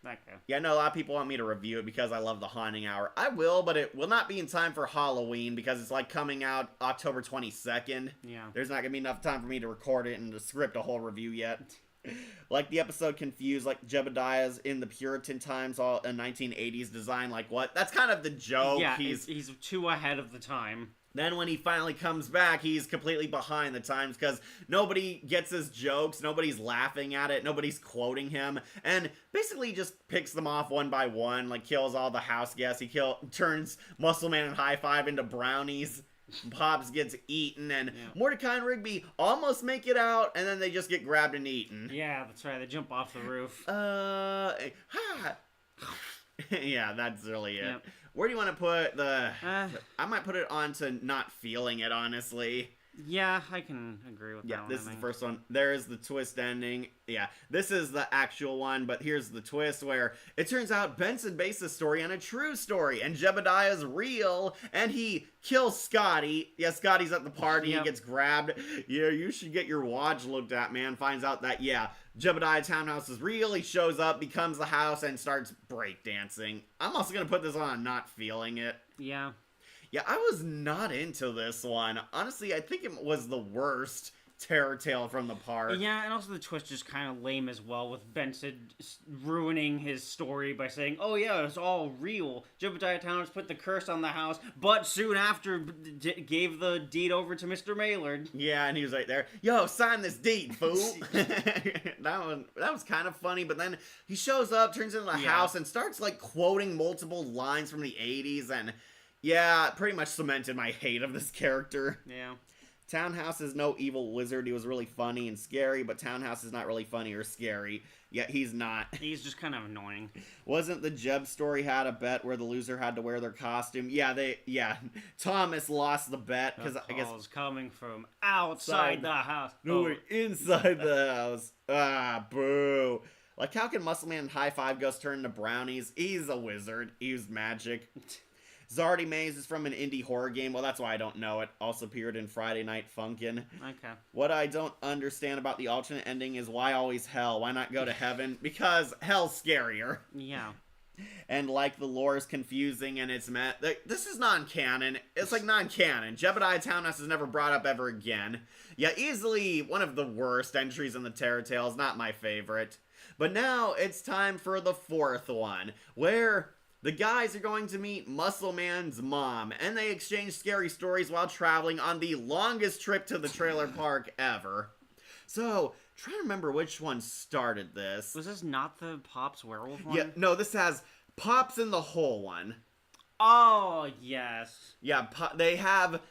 Okay. Yeah, I know a lot of people want me to review it because I love the Haunting Hour. I will, but it will not be in time for Halloween because it's like coming out October 22nd. Yeah. There's not gonna be enough time for me to record it and to script a whole review yet. Like the episode confused, like Jebediah's in the Puritan times, all a 1980s design. Like what? That's kind of the joke. Yeah, he's too ahead of the time. Then when he finally comes back, he's completely behind the times because nobody gets his jokes, nobody's laughing at it, nobody's quoting him, and basically just picks them off one by one, like kills all the house guests. He turns Muscle Man and High Five into brownies. Pops gets eaten, and Mordecai and Rigby almost make it out, and then they just get grabbed and eaten. Yeah, that's right. They jump off the roof. Yeah, that's really it. Yep. Where do you want to put the... I might put it on to not feeling it, honestly. Yeah, I can agree with that one. Yeah, this is the first one. There is the twist ending. Yeah, this is the actual one, but here's the twist where it turns out Benson based the story on a true story, and Jebediah's real, and he kills Scotty. Yeah, Scotty's at the party, he gets grabbed. Yeah, you should get your watch looked at, man. Finds out that, Jebediah Townhouse is real. He shows up, becomes the house, and starts breakdancing. I'm also going to put this on not feeling it. Yeah. Yeah, I was not into this one. Honestly, I think it was the worst terror tale from the park. Yeah, and also the twist is kind of lame as well, with Benson ruining his story by saying, oh yeah, it's all real. Jebediah Townhouse put the curse on the house, but soon after gave the deed over to Mr. Maylard. Yeah, and he was right there, yo, sign this deed, fool. That was kind of funny, but then he shows up, turns into the house, and starts like quoting multiple lines from the 80s, and... yeah, pretty much cemented my hate of this character. Yeah. Townhouse is no evil wizard. He was really funny and scary, but Townhouse is not really funny or scary. Yeah, he's not. He's just kind of annoying. Wasn't the Jeb story had a bet where the loser had to wear their costume? Yeah, Thomas lost the bet because I guess it's coming from outside the house. No, we're inside the house. Ah, boo. Like, how can Muscle Man and High Five Ghost turn into brownies? He's a wizard. He used magic. Zardy Maze is from an indie horror game. Well, that's why I don't know it. Also appeared in Friday Night Funkin'. Okay. What I don't understand about the alternate ending is why always hell? Why not go to heaven? Because hell's scarier. Yeah. And like the lore is confusing and it's meant this is non-canon. It's like non-canon. Jebediah Townhouse is never brought up ever again. Yeah, easily one of the worst entries in the Terror Tales, not my favorite. But now it's time for the fourth one, where the guys are going to meet Muscle Man's mom, and they exchange scary stories while traveling on the longest trip to the trailer park ever. So, trying to remember which one started this. Was this not the Pops werewolf one? Yeah, no, this has Pops in the Hole one. Oh, yes. Yeah, they have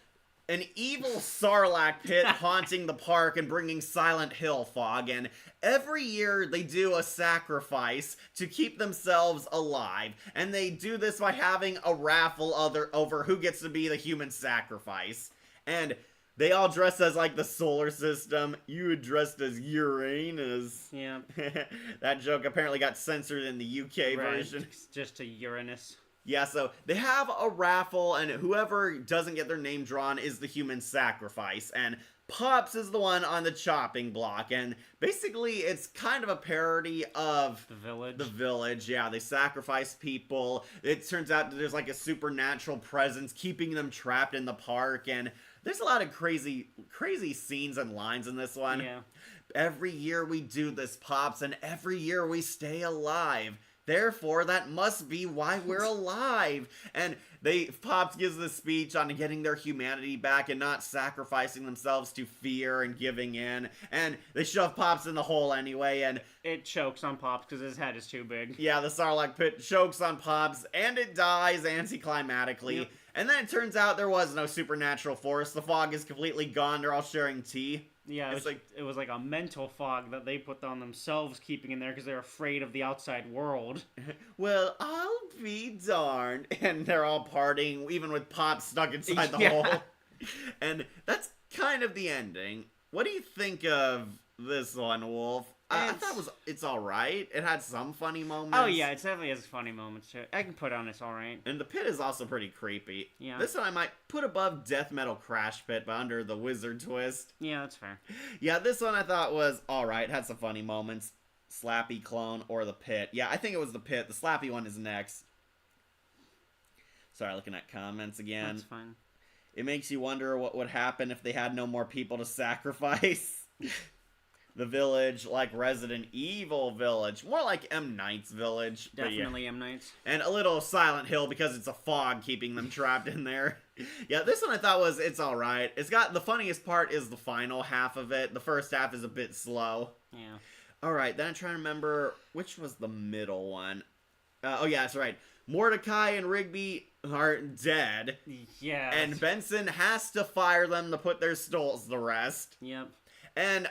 an evil Sarlacc pit haunting the park and bringing Silent Hill fog, and every year they do a sacrifice to keep themselves alive, and they do this by having a raffle over who gets to be the human sacrifice. And they all dress as, like, the solar system. You had dressed as Uranus. Yeah. That joke apparently got censored in the UK version. Just to Uranus. Yeah, so they have a raffle, and whoever doesn't get their name drawn is the human sacrifice, and Pops is the one on the chopping block, and basically it's kind of a parody of The Village. The Village. Yeah, they sacrifice people. It turns out that there's like a supernatural presence keeping them trapped in the park, and there's a lot of crazy scenes and lines in this one. Yeah. Every year we do this, Pops, and every year we stay alive. Therefore, that must be why we're alive. And Pops gives this speech on getting their humanity back and not sacrificing themselves to fear and giving in. And they shove Pops in the hole anyway, and it chokes on Pops because his head is too big. Yeah, the Sarlacc pit chokes on Pops, and it dies anticlimactically. Yep. And then it turns out there was no supernatural force. The fog is completely gone. They're all sharing tea. Yeah, it was like a mental fog that they put on themselves, keeping in there because they're afraid of the outside world. Well, I'll be darned. And they're all partying, even with Pops stuck inside the hole. And that's kind of the ending. What do you think of this one, Wolf? I thought it's alright. It had some funny moments. Oh yeah, it definitely has funny moments too. I can put on it's alright. And the pit is also pretty creepy. Yeah. This one I might put above Death Metal Crash Pit, but under the Wizard Twist. Yeah, that's fair. Yeah, this one I thought was alright. Had some funny moments. Slappy Clone or the pit. Yeah, I think it was the pit. The Slappy one is next. Sorry, looking at comments again. That's fine. It makes you wonder what would happen if they had no more people to sacrifice. The Village, like Resident Evil Village. More like M. Night's Village. Definitely M. Night's. And a little Silent Hill because it's a fog keeping them trapped in there. Yeah, this one I thought it's alright. It's got, the funniest part is the final half of it. The first half is a bit slow. Yeah. Alright, then I'm trying to remember, which was the middle one? Oh yeah, that's right. Mordecai and Rigby are dead. Yeah. And Benson has to fire them to put their souls to rest. Yep. And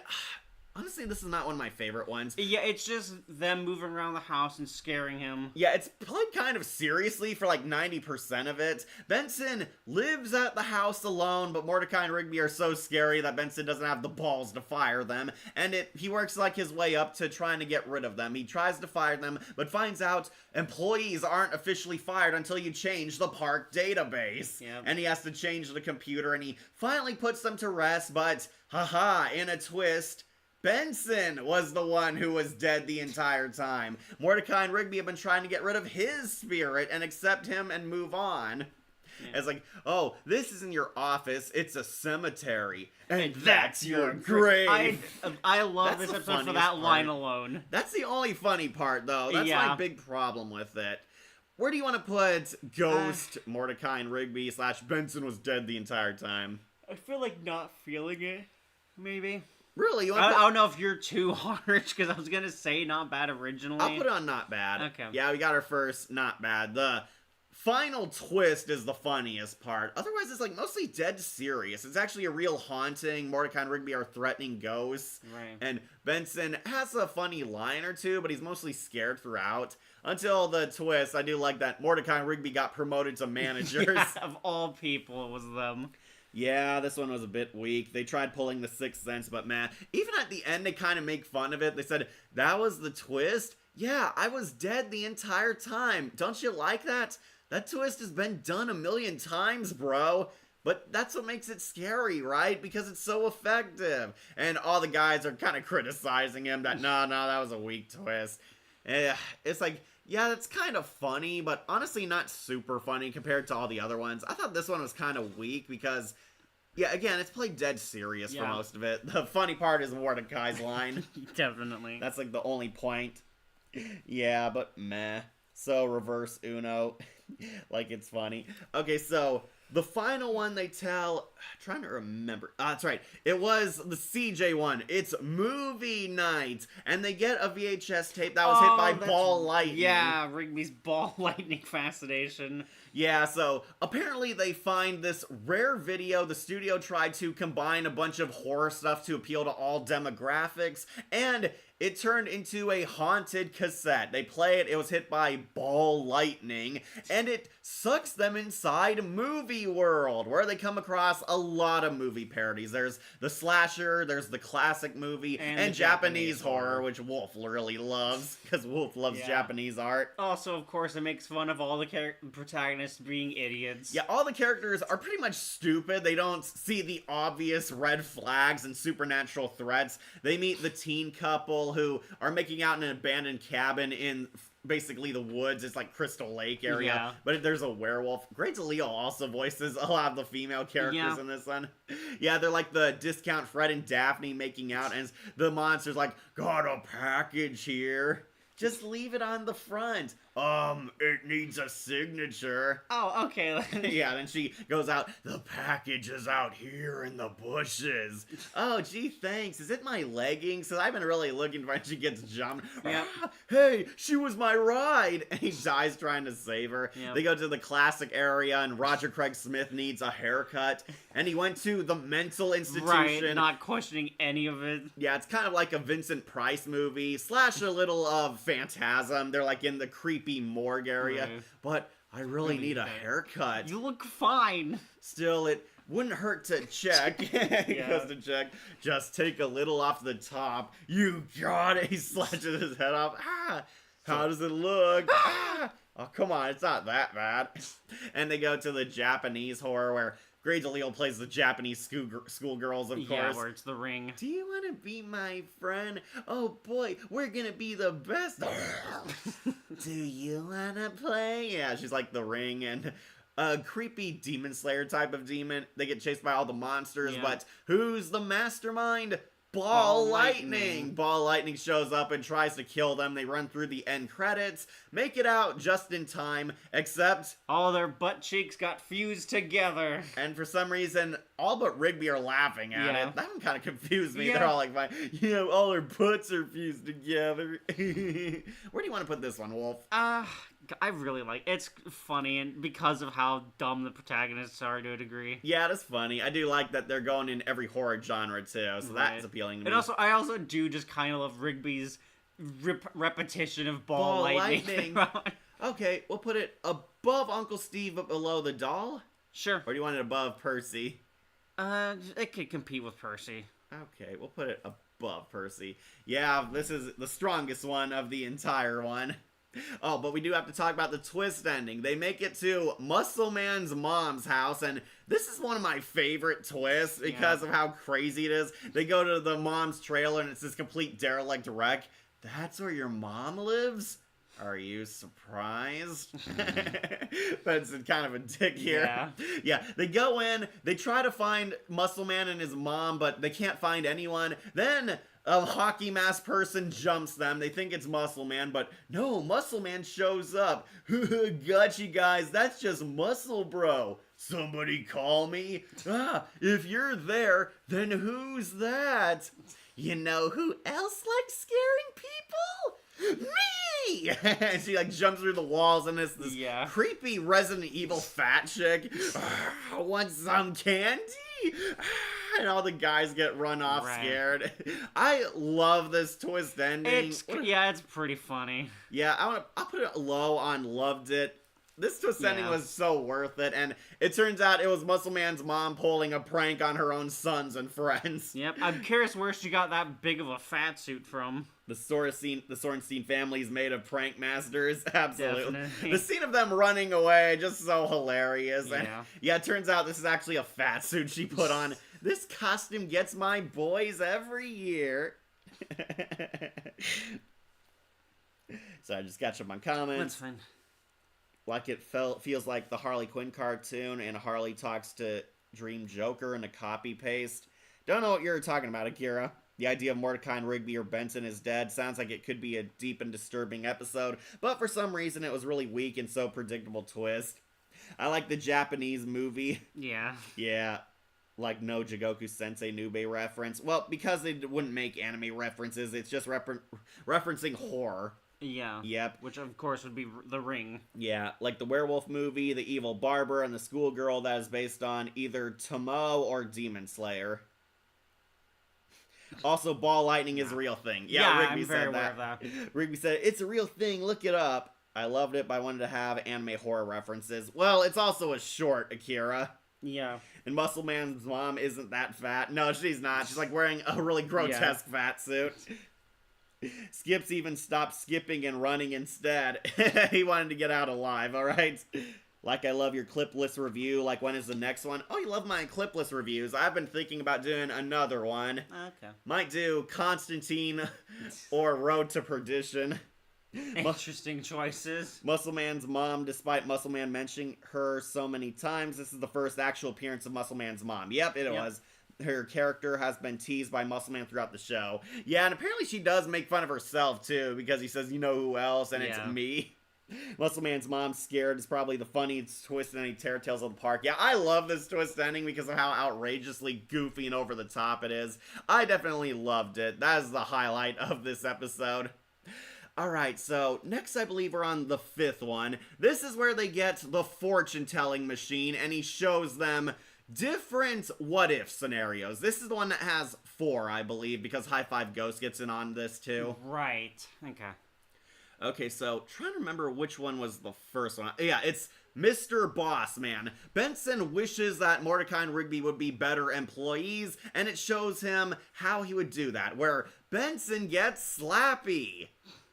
honestly, this is not one of my favorite ones. Yeah, it's just them moving around the house and scaring him. Yeah, it's played kind of seriously for like 90% of it. Benson lives at the house alone, but Mordecai and Rigby are so scary that Benson doesn't have the balls to fire them. And he works like his way up to trying to get rid of them. He tries to fire them, but finds out employees aren't officially fired until you change the park database. Yep. And he has to change the computer, and he finally puts them to rest, but haha, in a twist, Benson was the one who was dead the entire time. Mordecai and Rigby have been trying to get rid of his spirit and accept him and move on. Yeah. It's like, oh, this isn't your office, it's a cemetery. And that's your grave. I love this episode for that line alone. That's the only funny part, though. That's my big problem with it. Where do you want to put Ghost, Mordecai and Rigby / Benson was dead the entire time? I feel like not feeling it, maybe. Really? I don't know if you're too harsh, because I was going to say not bad originally. I'll put it on not bad. Okay. Yeah, we got our first not bad. The final twist is the funniest part. Otherwise, it's like mostly dead serious. It's actually a real haunting. Mordecai and Rigby are threatening ghosts. Right. And Benson has a funny line or two, but he's mostly scared throughout. Until the twist. I do like that Mordecai and Rigby got promoted to managers. Yeah, of all people, it was them. Yeah, this one was a bit weak. They tried pulling the Sixth Sense, but man, even at the end, they kind of make fun of it. They said, that was the twist? Yeah, I was dead the entire time. Don't you like that? That twist has been done 1,000,000 times, bro. But that's what makes it scary, right? Because it's so effective. And all the guys are kind of criticizing him that, no, that was a weak twist. It's like, yeah, that's kind of funny, but honestly not super funny compared to all the other ones. I thought this one was kind of weak because, yeah, again, it's played dead serious for Yeah. most of it. The funny part is Mordecai's line. Definitely. That's like the only point. Yeah, but meh. So reverse Uno. Like it's funny. Okay, so the final one they tell, trying to remember. That's right. It was the CJ one. It's movie night. And they get a VHS tape that was hit by ball lightning. Yeah, Rigby's ball lightning fascination. Yeah, so apparently they find this rare video. The studio tried to combine a bunch of horror stuff to appeal to all demographics, and it turned into a haunted cassette. They play it, it was hit by ball lightning, and it sucks them inside movie world, where they come across a lot of movie parodies. There's the slasher, there's the classic movie, and the Japanese Japanese horror, horror. which Wolf really loves, because Wolf loves Yeah. Japanese art. Also, of course, it makes fun of all the protagonists being idiots. Yeah, all the characters are pretty much stupid. They don't see the obvious red flags and supernatural threats. They meet the teen couple who are making out in an abandoned cabin in basically the woods. It's like Crystal Lake area. Yeah. But there's a werewolf. Grey DeLeo also voices a lot of the female characters Yeah. in this one. Yeah, they're like the discount Fred and Daphne making out, and the monster's like, got a package here. Just leave it on the front. It needs a signature. Oh, okay. Yeah, then she goes out, the package is out here in the bushes. Oh, gee, thanks. Is it my leggings? Because I've been really looking for when she gets jumped. Yep. Ah, hey, she was my ride. And he dies trying to save her. Yep. They go to the classic area, and Roger Craig Smith needs a haircut. And he went to the mental institution. Right, not questioning any of it. Yeah, it's kind of like a Vincent Price movie, slash a little of Phantasm. They're like in the creepy morgue area. Right. But I really need a Okay. haircut. You look fine. Still, it wouldn't hurt to check. He Yeah. goes to check. Just take a little off the top. You got it. He slashes his head off. Ah, how does it look? Ah. Oh, come on. It's not that bad. And they go to the Japanese horror where Grey DeLeo plays the Japanese schoolgirls, of Yeah, course. where it's the ring. Do you want to be my friend? Oh boy, we're gonna be the best. Do you want to play? Yeah, she's like the ring and a creepy demon slayer type of demon. They get chased by all the monsters, Yeah. but who's the mastermind? Ball Ball Lightning. Lightning. Ball Lightning shows up and tries to kill them. They run through the end credits, make it out just in time, except, All their butt cheeks got fused together. and for some reason, all but Rigby are laughing at Yeah. it. That one kind of confused me. Yeah. They're all like, all their butts are fused together. Where do you want to put this one, Wolf? I really like it's funny, and because of how dumb the protagonists are to a degree. Yeah, that's funny. I do like that they're going in every horror genre too, so Right. that's appealing to me. And also, I also do just kind of love Rigby's repetition of ball Ball lightning. Okay, we'll put it above Uncle Steve but below the doll? Sure. Or do you want it above Percy? It could compete with Percy. Okay, we'll put it above Percy. Yeah, this is the strongest one of the entire one. Oh, but we do have to talk about the twist ending. They make it to Muscle Man's mom's house, and this is one of my favorite twists because of how crazy it is. They go to the mom's trailer, and it's this complete derelict wreck. That's where your mom lives? Are you surprised? Benson kind of a dick here. Yeah. Yeah, they go in, they try to find Muscle Man and his mom, but they can't find anyone. Then a hockey mask person jumps them. They think it's Muscle Man, but no, Muscle Man shows up. Got you guys, that's just Muscle Bro. Somebody call me? If you're there, then who's that? You know who else likes scaring people? Me! And she like jumps through the walls, and it's this Yeah. creepy Resident Evil fat chick. Want some candy? And all the guys get run off Right. scared. I love this twist ending. It's pretty funny. Yeah, I'll put it low on loved it. This twist ending Yeah. was so worth it, and it turns out it was Muscle Man's mom pulling a prank on her own sons and friends. Yep. I'm curious where she got that big of a fat suit from. The Sorenstein family's made of prank masters. Absolutely. Definitely. The scene of them running away, just so hilarious. And Yeah. yeah, it turns out this is actually a fat suit she put on. This costume gets my boys every year. So I just catch up on comments. That's fine. Like it feels like the Harley Quinn cartoon, and Harley talks to Dream Joker in a copy paste. Don't know what you're talking about, Akira. The idea of Mordecai and Rigby or Benson is dead sounds like it could be a deep and disturbing episode, but for some reason it was really weak and so predictable twist. I like the Japanese movie. Yeah. Yeah. Like no Jigoku Sensei Nube reference. Well, because they wouldn't make anime references, it's just referencing horror. Yeah. Yep. Which, of course, would be The Ring. Yeah, like the werewolf movie, the evil barber, and the schoolgirl that is based on either Tomoe or Demon Slayer. Also, ball lightning is a real thing. Yeah, Rigby I'm very said aware that. of that. Rigby said, it's a real thing, look it up. I loved it, but I wanted to have anime horror references. Well, it's also a short, Akira. Yeah. And Muscle Man's mom isn't that fat. No, she's not. She's like wearing a really grotesque fat suit. Skips even stopped skipping and running instead. He wanted to get out alive, alright? Like, I love your clipless review. Like, when is the next one? Oh, you love my clipless reviews. I've been thinking about doing another one. Okay. Might do Constantine or Road to Perdition. Interesting choices. Muscle Man's mom, despite Muscle Man mentioning her so many times, this is the first actual appearance of Muscle Man's mom. Yep, it was. Her character has been teased by Muscle Man throughout the show. Yeah, and apparently she does make fun of herself, too, because he says, you know who else, and it's me. Muscle Man's mom's scared is probably the funniest twist in any Terror Tales of the Park. Yeah, I love this twist ending because of how outrageously goofy and over the top it is. I definitely loved it. That is the highlight of this episode. Alright, so next I believe we're on the 5th one. This is where they get the fortune-telling machine, and he shows them different what-if scenarios. This is the one that has 4, I believe, because High Five Ghost gets in on this too. Right. Okay. Okay, so trying to remember which one was the first one. Yeah, it's Mr. Boss Man. Benson wishes that Mordecai and Rigby would be better employees, and it shows him how he would do that, where Benson gets Slappy.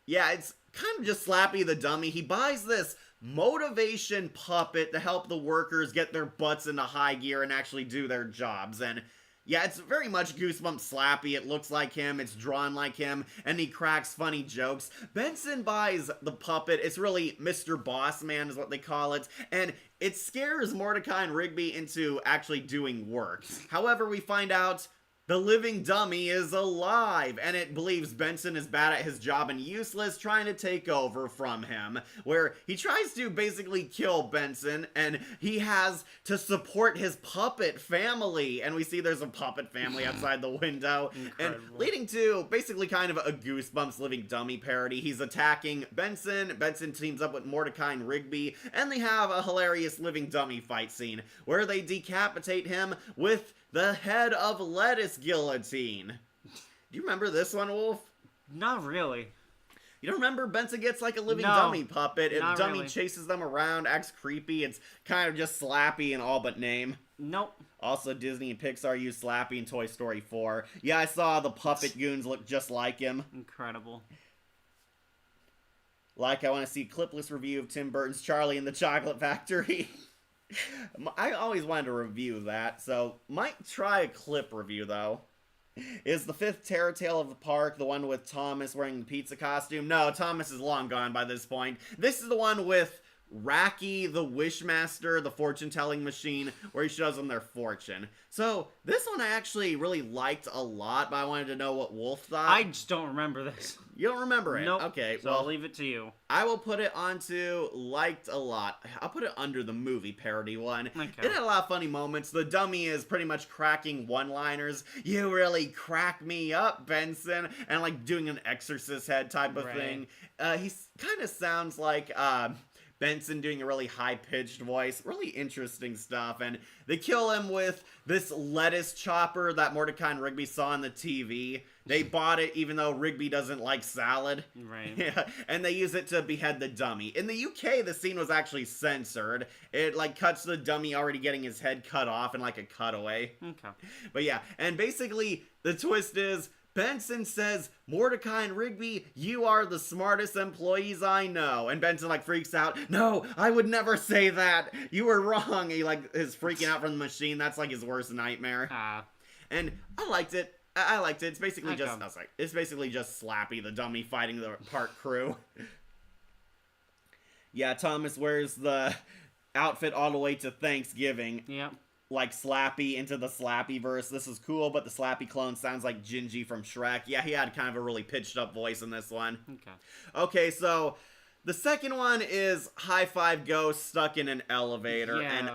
Yeah, it's kind of just Slappy the dummy. He buys this motivation puppet to help the workers get their butts into high gear and actually do their jobs. And yeah, it's very much Goosebumps Slappy. It looks like him, it's drawn like him, and he cracks funny jokes. Benson buys the puppet. It's really Mr. Boss Man is what they call it, and it scares Mordecai and Rigby into actually doing work. However, we find out the living dummy is alive, and it believes Benson is bad at his job and useless, trying to take over from him, where he tries to basically kill Benson, and he has to support his puppet family, and we see there's a puppet family outside the window, and leading to basically kind of a Goosebumps living dummy parody. He's attacking Benson teams up with Mordecai and Rigby, and they have a hilarious living dummy fight scene, where they decapitate him with the head of lettuce guillotine. Do you remember this one, Wolf? Not really. You don't remember Benson gets like a living dummy puppet, and dummy really. chases them around, acts creepy. It's kind of just Slappy in all but name. Nope. Also, Disney and Pixar use Slappy in Toy Story 4. Yeah, I saw the puppet goons look just like him. Incredible. Like, I want to see a clipless review of Tim Burton's Charlie and the Chocolate Factory. I always wanted to review that, so might try a clip review, though. Is the 5th Terror Tale of the Park the one with Thomas wearing the pizza costume? No, Thomas is long gone by this point. This is the one with Racky the Wishmaster, the fortune-telling machine, where he shows them their fortune. So, this one I actually really liked a lot, but I wanted to know what Wolf thought. I just don't remember this. You don't remember it? Nope. Okay, so well, I'll leave it to you. I will put it onto liked a lot. I'll put it under the movie parody one. Okay. It had a lot of funny moments. The dummy is pretty much cracking one-liners. You really crack me up, Benson. And like doing an exorcist head type of thing. He kind of sounds like Benson doing a really high-pitched voice. Really interesting stuff. And they kill him with this lettuce chopper that Mordecai and Rigby saw on the TV. They bought it even though Rigby doesn't like salad. Right. Yeah, and they use it to behead the dummy. In the UK, the scene was actually censored. It, like, cuts the dummy already getting his head cut off in, like, a cutaway. Okay. But yeah, and basically, the twist is, Benson says, Mordecai and Rigby, you are the smartest employees I know. And Benson, like, freaks out. No, I would never say that. You were wrong. He, like, is freaking out from the machine. That's, like, his worst nightmare. And I liked it. I liked it. It's basically it's basically just Slappy, the dummy, fighting the park crew. Yeah, Thomas wears the outfit all the way to Thanksgiving. Yep. Like Slappy into the Slappy verse. This is cool, but the Slappy clone sounds like Gingy from Shrek. Yeah, he had kind of a really pitched up voice in this one. Okay, so the second one is High Five Ghost stuck in an elevator, and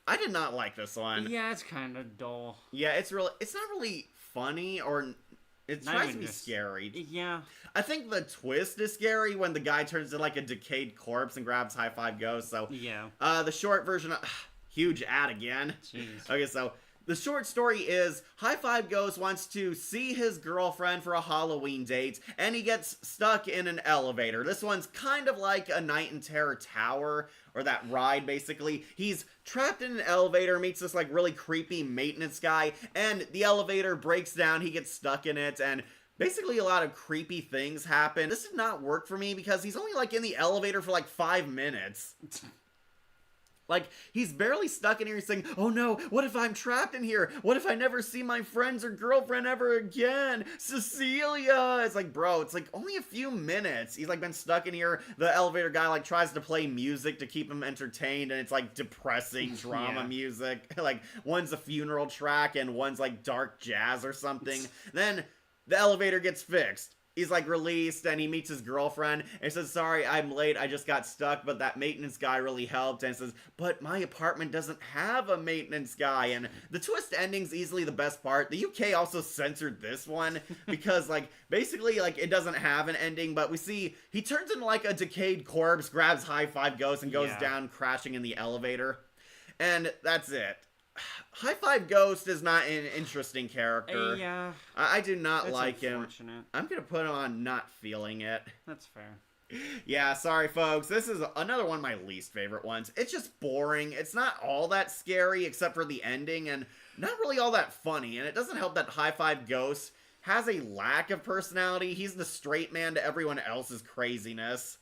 I did not like this one. Yeah, it's kind of dull. Yeah, it's not really funny, or it tries to be scary. Yeah. I think the twist is scary when the guy turns into like a decayed corpse and grabs High Five Ghost. So yeah. The short version. Huge ad again. Jeez. Okay, so the short story is High Five Ghost wants to see his girlfriend for a Halloween date, and he gets stuck in an elevator. This one's kind of like a Night in Terror Tower, or that ride, basically. He's trapped in an elevator, meets this like really creepy maintenance guy, and the elevator breaks down, he gets stuck in it, and basically a lot of creepy things happen. This did not work for me because he's only like in the elevator for like 5 minutes. Like, he's barely stuck in here. He's saying, oh no, what if I'm trapped in here? What if I never see my friends or girlfriend ever again? Cecilia! It's like, bro, it's like only a few minutes. He's like been stuck in here. The elevator guy like tries to play music to keep him entertained, and it's like depressing drama music. Like, one's a funeral track and one's like dark jazz or something. Then the elevator gets fixed. He's like released and he meets his girlfriend and says, sorry, I'm late. I just got stuck, but that maintenance guy really helped. And says, but my apartment doesn't have a maintenance guy. And the twist ending's easily the best part. The UK also censored this one because like basically like it doesn't have an ending, but we see he turns into like a decayed corpse, grabs High Five Ghost and goes down crashing in the elevator. And that's it. High Five Ghost is not an interesting character. Yeah. I do not like him. Unfortunate. I'm gonna put him on not feeling it. That's fair. Yeah, sorry folks. This is another one of my least favorite ones. It's just boring. It's not all that scary except for the ending, and not really all that funny. And it doesn't help that High Five Ghost has a lack of personality. He's the straight man to everyone else's craziness.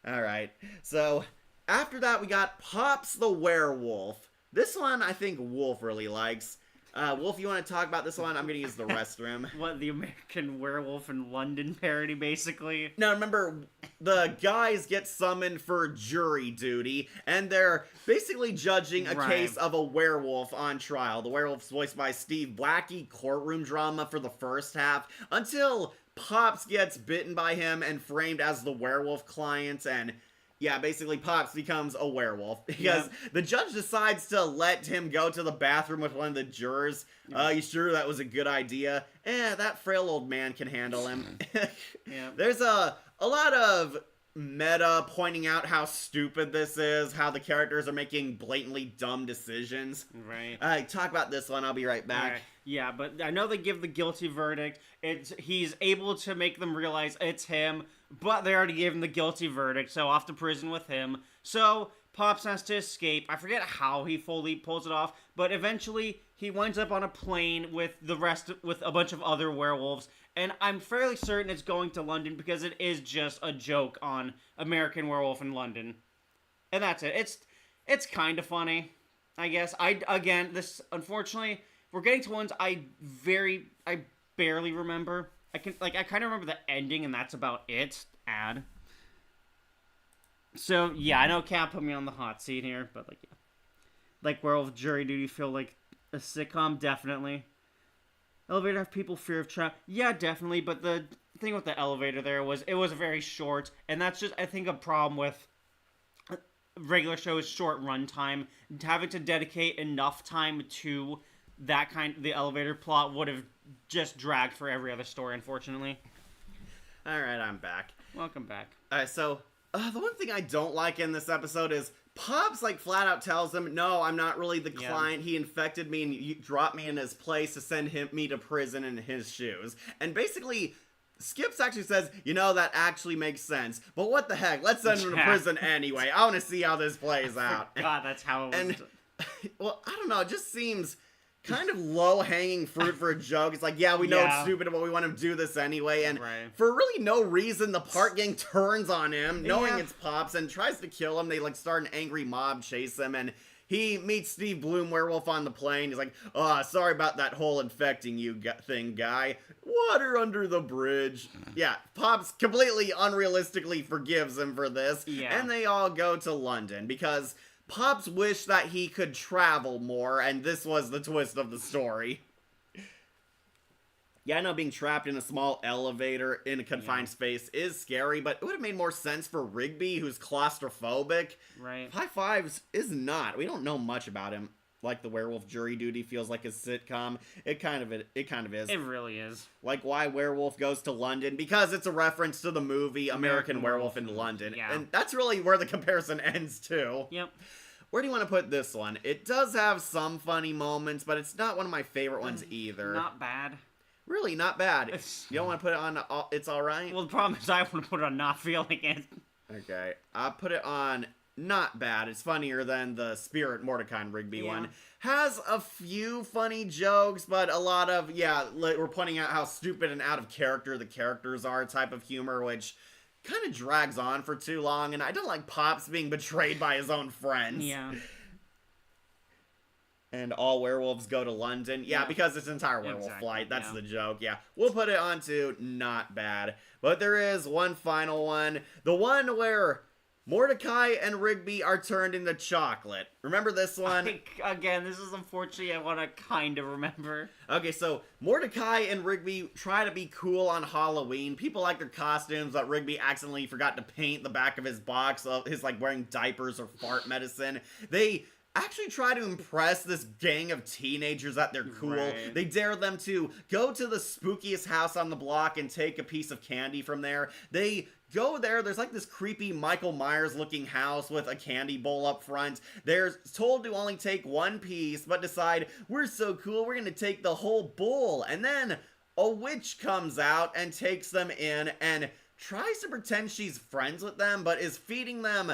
Alright, so after that we got Pops the Werewolf. This one, I think Wolf really likes. Wolf, you want to talk about this one? I'm going to use the restroom. What, the American Werewolf in London parody, basically? Now, remember, the guys get summoned for jury duty, and they're basically judging a case of a werewolf on trial. The werewolf's voiced by Steve Blackie, courtroom drama for the first half, until Pops gets bitten by him and framed as the werewolf client, and yeah, basically Pops becomes a werewolf because the judge decides to let him go to the bathroom with one of the jurors. You sure that was a good idea? That frail old man can handle him. There's a lot of meta pointing out how stupid this is, how the characters are making blatantly dumb decisions. Right. Talk about this one. I'll be right back. Right. Yeah, but I know they give the guilty verdict. He's able to make them realize it's him, but they already gave him the guilty verdict, so off to prison with him. So Pops has to escape. I forget how he fully pulls it off, but eventually he winds up on a plane with with a bunch of other werewolves, and I'm fairly certain it's going to London because it is just a joke on American Werewolf in London. And that's it. It's kind of funny, I guess. This unfortunately, we're getting to ones I barely remember. I kind of remember the ending, and that's about it. So yeah, I know Cap put me on the hot seat here, but like Werewolf Jury Duty feel like a sitcom, definitely. Elevator have people fear of trap, yeah, definitely. But the thing with the elevator there was it was very short, and that's just I think a problem with regular shows' short runtime. Having to dedicate enough time to the elevator plot would have just dragged for every other story, unfortunately. Alright, I'm back. Welcome back. Alright, so, the one thing I don't like in this episode is Pops, like, flat out tells him, no, I'm not really the client. He infected me and you dropped me in his place to send me to prison in his shoes. And basically, Skips actually says, that actually makes sense. But what the heck? Let's send him to prison anyway. I want to see how this plays out. God, that's how it was. And, well, I don't know. It just seems kind of low-hanging fruit for a joke. It's like, yeah, we know it's stupid, but we want to do this anyway. And for really no reason, the park gang turns on him, knowing it's Pops, and tries to kill him. They, like, start an angry mob chase him, and he meets Steve Bloom Werewolf on the plane. He's like, "Oh, sorry about that whole infecting you thing, guy. Water under the bridge." Yeah, Pops completely unrealistically forgives him for this. Yeah. And they all go to London because Pops wished that he could travel more, and this was the twist of the story. Yeah, I know being trapped in a small elevator in a confined space is scary, but it would have made more sense for Rigby, who's claustrophobic. Right. High Fives is not. We don't know much about him. Like the Werewolf Jury Duty feels like a sitcom. It kind of is. It really is. Like why Werewolf goes to London, because it's a reference to the movie American Werewolf in London. Yeah. And that's really where the comparison ends too. Yep. Where do you want to put this one? It does have some funny moments, but it's not one of my favorite ones either. Not bad. Really, not bad. You don't want to put it on It's Alright? Well, the problem is I want to put it on not feeling it. Okay. I'll put it on not bad. It's funnier than the Spirit Mordecai and Rigby one. Has a few funny jokes, but a lot of, we're pointing out how stupid and out of character the characters are type of humor, which kind of drags on for too long, and I don't like Pops being betrayed by his own friends. Yeah. And all werewolves go to London. Yeah, because it's an entire werewolf flight. That's the joke. Yeah. We'll put it on to not bad. But there is one final one. The one where Mordecai and Rigby are turned into chocolate. Remember this one? Again, this is unfortunately I want to kind of remember. Okay, so Mordecai and Rigby try to be cool on Halloween. People like their costumes, but Rigby accidentally forgot to paint the back of his box of his, like, wearing diapers or fart medicine. They actually try to impress this gang of teenagers that they're cool. Right. They dare them to go to the spookiest house on the block and take a piece of candy from there. They go there. There's like this creepy Michael Myers looking house with a candy bowl up front. They're told to only take one piece, but decide, we're so cool, we're gonna take the whole bowl. And then a witch comes out and takes them in and tries to pretend she's friends with them, but is feeding them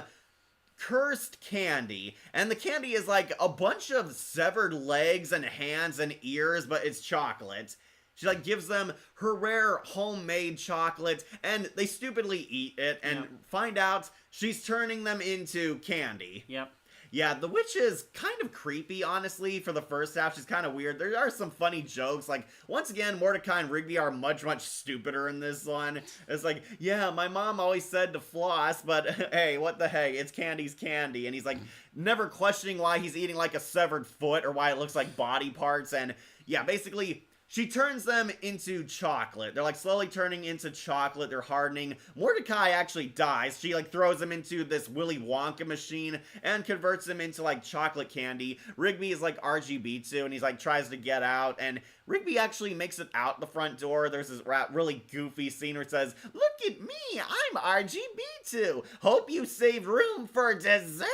cursed candy. And the candy is like a bunch of severed legs and hands and ears, but it's chocolate. She like gives them her rare homemade chocolate, and they stupidly eat it and find out she's turning them into candy. Yep. Yeah, the witch is kind of creepy, honestly, for the first half. She's kind of weird. There are some funny jokes. Like, once again, Mordecai and Rigby are much, much stupider in this one. It's like, yeah, my mom always said to floss, but hey, what the heck? It's candy's candy. And he's like, never questioning why he's eating like a severed foot or why it looks like body parts. And yeah, basically, she turns them into chocolate. They're like slowly turning into chocolate. They're hardening. Mordecai actually dies. She like throws him into this Willy Wonka machine and converts him into like chocolate candy. Rigby is like RGB2 and he's like tries to get out, and Rigby actually makes it out the front door. There's this really goofy scene where it says, "Look at me, I'm RGB2. Hope you save room for dessert."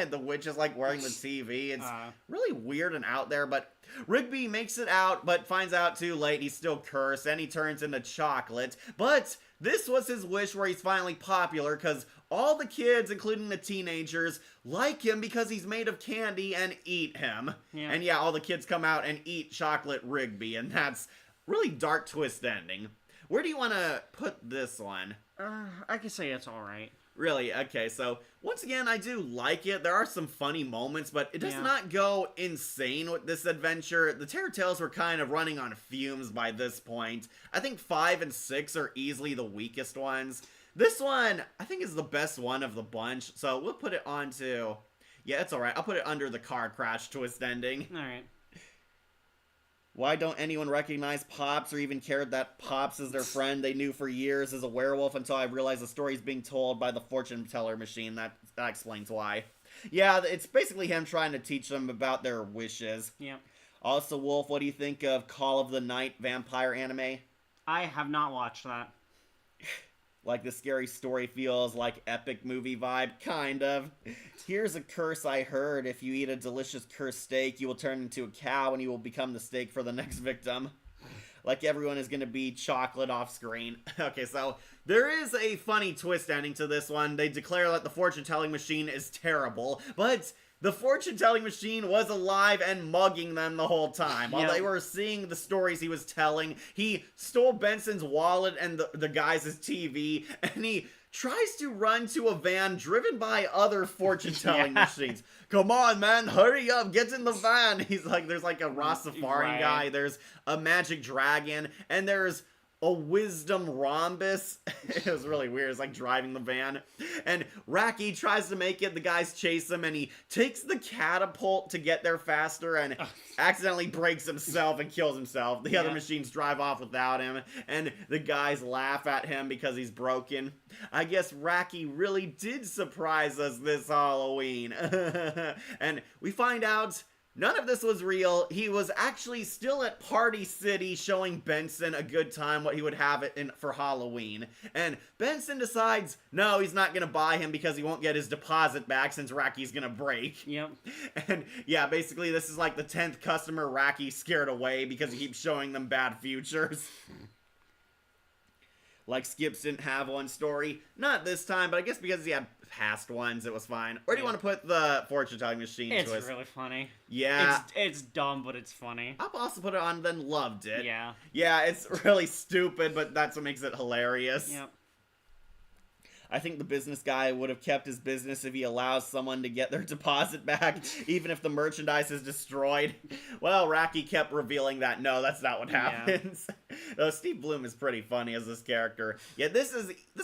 The witch is like wearing the TV. It's really weird and out there, but Rigby makes it out, but finds out too late he's still cursed, and he turns into chocolate. But this was his wish where he's finally popular, because all the kids, including the teenagers, like him because he's made of candy and eat him. Yeah. And yeah, all the kids come out and eat chocolate Rigby, and that's really dark twist ending. Where do you want to put this one? I could say it's alright. Really? Okay, so once again, I do like it. There are some funny moments, but it does not go insane with this adventure. The Terror Tales were kind of running on fumes by this point. I think 5 and 6 are easily the weakest ones. This one, I think, is the best one of the bunch, so we'll put it on to... Yeah, it's alright. I'll put it under the car crash twist ending. Alright. Why don't anyone recognize Pops or even care that Pops is their friend they knew for years as a werewolf until I realized the story is being told by the fortune teller machine? That explains why. Yeah, it's basically him trying to teach them about their wishes. Yeah. Also, Wolf, what do you think of Call of the Night vampire anime? I have not watched that. Like the scary story feels like epic movie vibe, kind of. Here's a curse I heard. If you eat a delicious cursed steak, you will turn into a cow and you will become the steak for the next victim. Like everyone is going to be chocolate off screen. Okay, so there is a funny twist ending to this one. They declare that the fortune-telling machine is terrible, but the fortune-telling machine was alive and mugging them the whole time. While they were seeing the stories he was telling, he stole Benson's wallet and the guy's TV, and he tries to run to a van driven by other fortune-telling machines. Come on, man, hurry up, get in the van. He's like, there's like a Rastafarian guy, there's a magic dragon, and there's a wisdom rhombus. It was really weird. It's like driving the van. And Raki tries to make it. The guys chase him, and he takes the catapult to get there faster and accidentally breaks himself and kills himself. The other machines drive off without him, and the guys laugh at him because he's broken. I guess Raki really did surprise us this Halloween. And we find out none of this was real. He was actually still at Party City showing Benson a good time, what he would have it for Halloween. And Benson decides, no, he's not going to buy him because he won't get his deposit back since Raki's going to break. Yep. And yeah, basically this is like the 10th customer Raki scared away because he keeps showing them bad futures. Like Skips didn't have one story. Not this time, but I guess because he had past ones, it was fine. Where do you want to put the fortune-telling machine It's twist? really funny. Yeah. It's dumb, but it's funny. I'll also put it on then loved it. Yeah. Yeah, it's really stupid, but that's what makes it hilarious. Yep. I think the business guy would have kept his business if he allows someone to get their deposit back, even if the merchandise is destroyed. Well, Raki kept revealing that, no, that's not what happens. Though Steve Bloom is pretty funny as this character. Yeah, this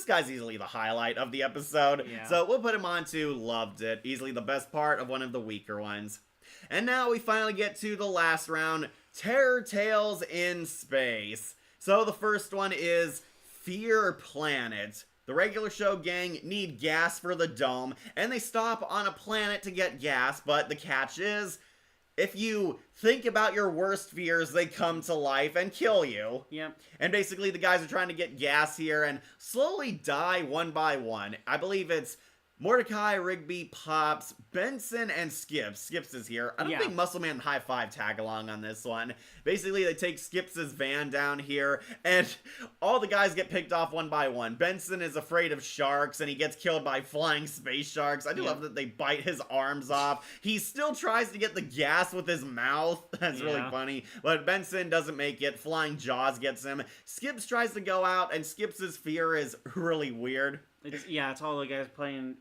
guy's easily the highlight of the episode. Yeah. So we'll put him on to loved it. Easily the best part of one of the weaker ones. And now we finally get to the last round, Terror Tales in Space. So the first one is Fear Planet. The regular show gang need gas for the dome, and they stop on a planet to get gas, but the catch is, if you think about your worst fears, they come to life and kill you. Yep. And basically the guys are trying to get gas here and slowly die one by one. I believe it's Mordecai, Rigby, Pops, Benson, and Skips. Skips is here. I don't think Muscleman and High Five tag along on this one. Basically, they take Skips' van down here, and all the guys get picked off one by one. Benson is afraid of sharks, and he gets killed by flying space sharks. I do love that they bite his arms off. He still tries to get the gas with his mouth. That's really funny. But Benson doesn't make it. Flying Jaws gets him. Skips tries to go out, and Skips' fear is really weird. It's all the guys playing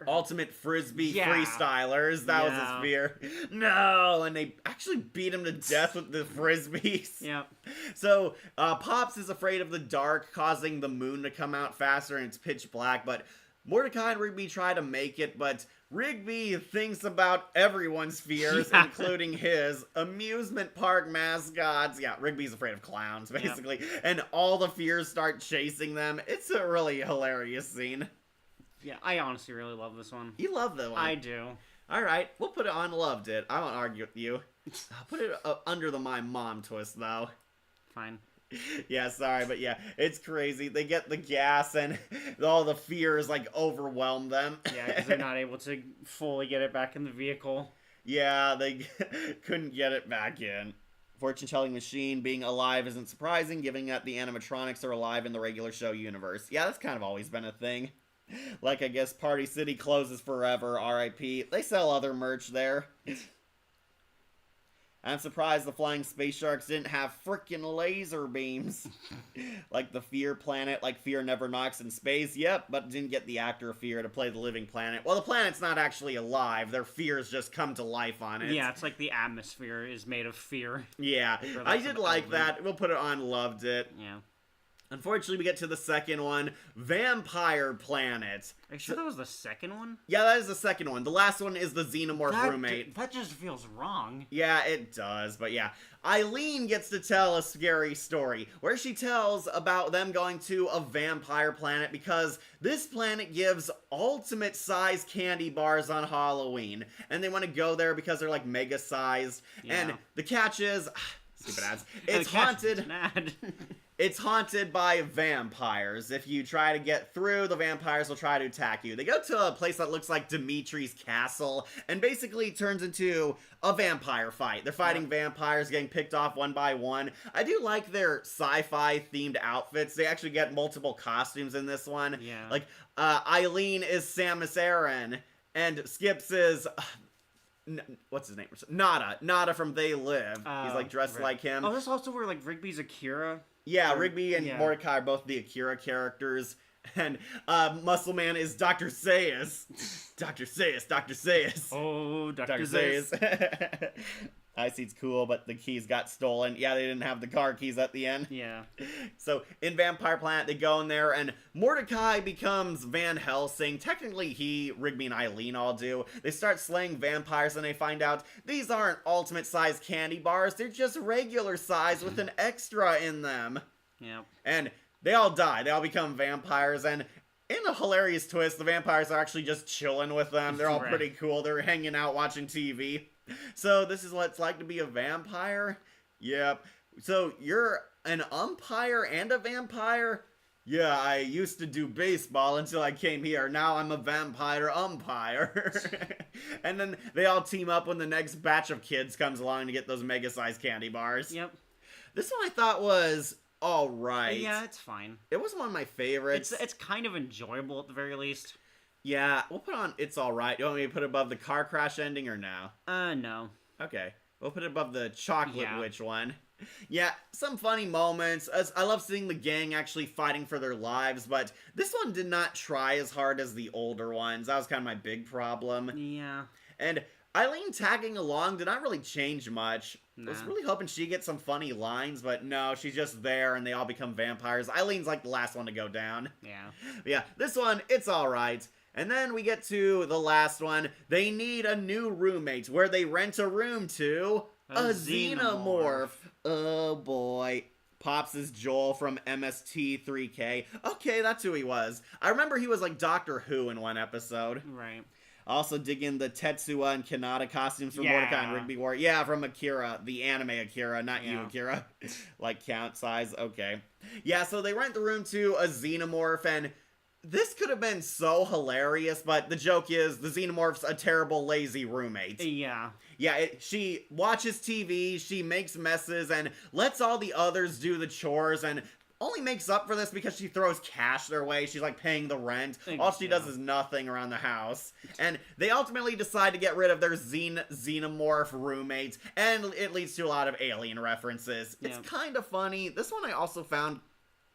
Ultimate Frisbee freestylers. That was his fear. No, and they actually beat him to death with the Frisbees. Yep. So, Pops is afraid of the dark, causing the moon to come out faster, and it's pitch black, but Mordecai and Rigby try to make it, but Rigby thinks about everyone's fears, including his amusement park mascots. Yeah, Rigby's afraid of clowns, basically, and all the fears start chasing them. It's a really hilarious scene. Yeah, I honestly really love this one. You love that one. I do. All right, we'll put it on loved it. I won't argue with you. I'll put it under the my mom twist, though. Fine. Yeah, sorry, but yeah, it's crazy. They get the gas and all the fears, like, overwhelm them. Yeah, because they're not able to fully get it back in the vehicle. Yeah, they couldn't get it back in. Fortune-telling machine being alive isn't surprising, given that the animatronics are alive in the regular show universe. Yeah, that's kind of always been a thing. Like, I guess Party City closes forever, RIP. They sell other merch there. I'm surprised the flying space sharks didn't have frickin' laser beams. Like the Fear Planet, like Fear Never Knocks in Space. Yep, but didn't get the actor of Fear to play the living planet. Well, the planet's not actually alive. Their fears just come to life on it. Yeah, it's like the atmosphere is made of fear. Yeah, I did like that. We'll put it on loved it. Yeah. Unfortunately, we get to the second one, Vampire Planet. Are you sure that was the second one? Yeah, that is the second one. The last one is the Xenomorph roommate. That just feels wrong. Yeah, it does, but yeah. Eileen gets to tell a scary story, where she tells about them going to a vampire planet because this planet gives ultimate-sized candy bars on Halloween. And they want to go there because they're, like, mega-sized. Yeah. And the catch is... Stupid ads. It's haunted... It's haunted by vampires. If you try to get through, the vampires will try to attack you. They go to a place that looks like Dimitri's castle, and basically turns into a vampire fight. They're fighting vampires, getting picked off one by one. I do like their sci-fi themed outfits. They actually get multiple costumes in this one. Yeah. Like, Eileen is Samus Aran, and Skips is... what's his name? Nada from They Live. He's like dressed like him. Oh, that's also where like Rigby's Akira. Yeah, Rigby and Mordecai are both the Akira characters. And Muscle Man is Dr. Zaius. Dr. Zaius, Dr. Zaius. Oh, Dr. Dr. Zaius. Zaius. I see it's cool, but the keys got stolen. Yeah, they didn't have the car keys at the end. Yeah. So in Vampire Planet, they go in there, and Mordecai becomes Van Helsing. Technically, Rigby, and Eileen all do. They start slaying vampires, and they find out these aren't ultimate-size candy bars. They're just regular size with an extra in them. Yep. And they all die. They all become vampires, and in a hilarious twist, the vampires are actually just chilling with them. They're all Right. pretty cool. They're hanging out watching TV. So this is what it's like to be a vampire? Yep. So you're an umpire and a vampire? Yeah, I used to do baseball until I came here. Now I'm a vampire umpire. And then they all team up when the next batch of kids comes along to get those mega-sized candy bars. Yep. This one I thought was alright. Yeah, it's fine. It was one of my favorites. It's kind of enjoyable at the very least. Yeah, we'll put on It's Alright. You want me to put it above the car crash ending or no? No. Okay. We'll put it above the chocolate Yeah. witch one. Yeah, some funny moments. I love seeing the gang actually fighting for their lives, but this one did not try as hard as the older ones. That was kind of my big problem. Yeah. And Eileen tagging along did not really change much. I was Nah. really hoping she'd get some funny lines, but no, she's just there and they all become vampires. Eileen's like the last one to go down. Yeah. But yeah, this one, it's alright. And then we get to the last one. They need a new roommate where they rent a room to a xenomorph. Oh boy. Pops is Joel from MST3K. Okay, that's who he was. I remember he was like Doctor Who in one episode. Right. Also dig in the Tetsuya and Kanata costumes from Yeah. Mordecai and Rigby War. Yeah, from Akira, the anime Akira, not you, Yeah. Akira. Like count size, okay. Yeah, so they rent the room to a xenomorph, and this could have been so hilarious, but the joke is the xenomorph's a terrible, lazy roommate. Yeah. Yeah, she watches TV, she makes messes, and lets all the others do the chores, and only makes up for this because she throws cash their way. She's like paying the rent. All she does is nothing around the house. And they ultimately decide to get rid of their xenomorph roommates, and it leads to a lot of alien references. It's Yeah. kind of funny. This one I also found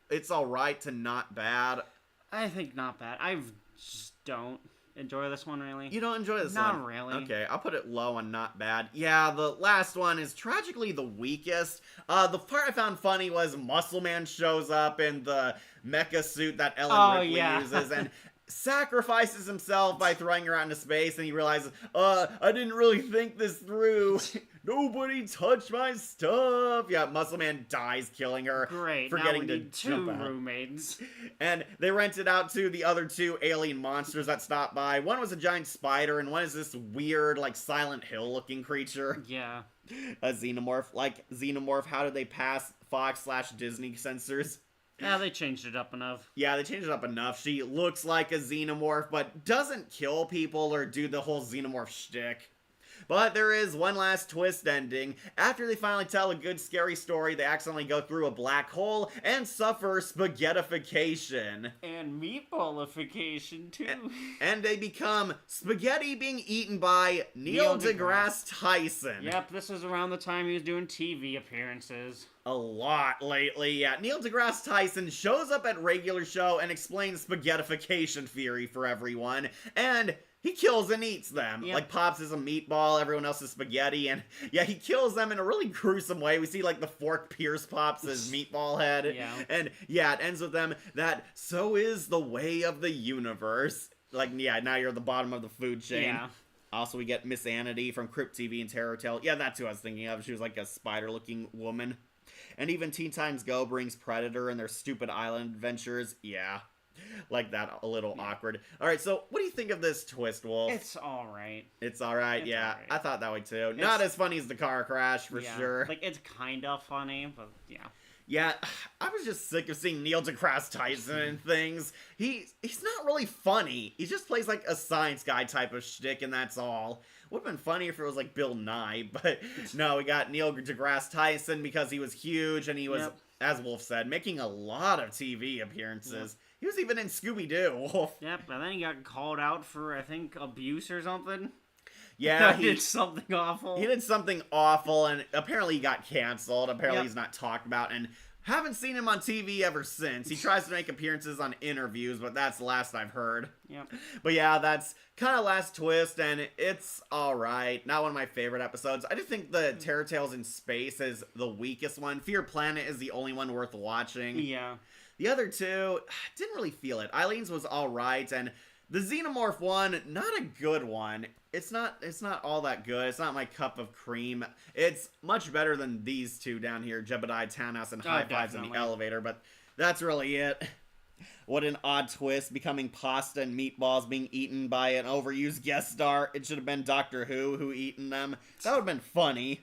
it's alright to not bad. I think not bad. I just don't enjoy this one really. You don't enjoy this Not one? really. Okay, I'll put it low on not bad. Yeah, the last one is tragically the weakest. The part I found funny was Muscle Man shows up in the mecha suit that Ellen Ripley yeah. uses and sacrifices himself by throwing her out into space, and he realizes, I didn't really think this through. Nobody touched my stuff. Yeah, Muscle Man dies killing her. Great. Forgetting now we to need jump two out. roommates. And they rent it out to the other two alien monsters that stopped by. One was a giant spider, and one is this weird, like, Silent Hill looking creature. Yeah. A xenomorph. Like, xenomorph, how did they pass Fox/Disney censors? Yeah, they changed it up enough. Yeah, they changed it up enough. She looks like a xenomorph, but doesn't kill people or do the whole xenomorph shtick. But there is one last twist ending. After they finally tell a good scary story, they accidentally go through a black hole and suffer spaghettification. And meatballification, too. And they become spaghetti being eaten by Neil deGrasse Tyson. Yep, this was around the time he was doing TV appearances. A lot lately, yeah. Neil deGrasse Tyson shows up at regular show and explains spaghettification theory for everyone, and he kills and eats them. Yep. Like, Pops is a meatball, everyone else is spaghetti, and yeah, he kills them in a really gruesome way. We see, like, the fork pierce Pops' meatball head. Yeah. And yeah, it ends with them that so is the way of the universe. Like, yeah, now you're at the bottom of the food chain. Yeah. Also, we get Miss Anity from Crypt TV and Terror Tale. Yeah, that's who I was thinking of. She was like a spider-looking woman. And even Teen Titans Go brings Predator and their stupid island adventures. Yeah. Like that, a little awkward. Alright, so what do you think of this twist, Wolf? It's alright. It's alright, It's yeah. alright. I thought that way too. Not as funny as the car crash, for Yeah. sure. Like, it's kind of funny, but yeah. Yeah, I was just sick of seeing Neil deGrasse Tyson and things. He's not really funny. He just plays like a science guy type of shtick, and that's all. Would have been funny if it was like Bill Nye, but no, we got Neil deGrasse Tyson because he was huge, and he was, Yep. as Wolf said, making a lot of TV appearances. He was even in Scooby-Doo, Wolf. Yep, and then he got called out for, I think, abuse or something. Yeah, He did something awful. he did something awful, and apparently he got canceled. Apparently Yep. he's not talked about, and Haven't seen him on TV ever since. He tries to make appearances on interviews, but that's the last I've heard. Yep. But yeah, that's kind of last twist, and it's alright. Not one of my favorite episodes. I just think the Terror Tales in Space is the weakest one. Fear Planet is the only one worth watching. Yeah. The other two, didn't really feel it. Eileen's was alright, and the Xenomorph one, not a good one. It's not all that good. It's not my cup of cream. It's much better than these two down here, Jebediah Townhouse and High Fives in the definitely. Elevator, but that's really it. What an odd twist, becoming pasta and meatballs being eaten by an overused guest star. It should have been Doctor Who eaten them. That would have been funny.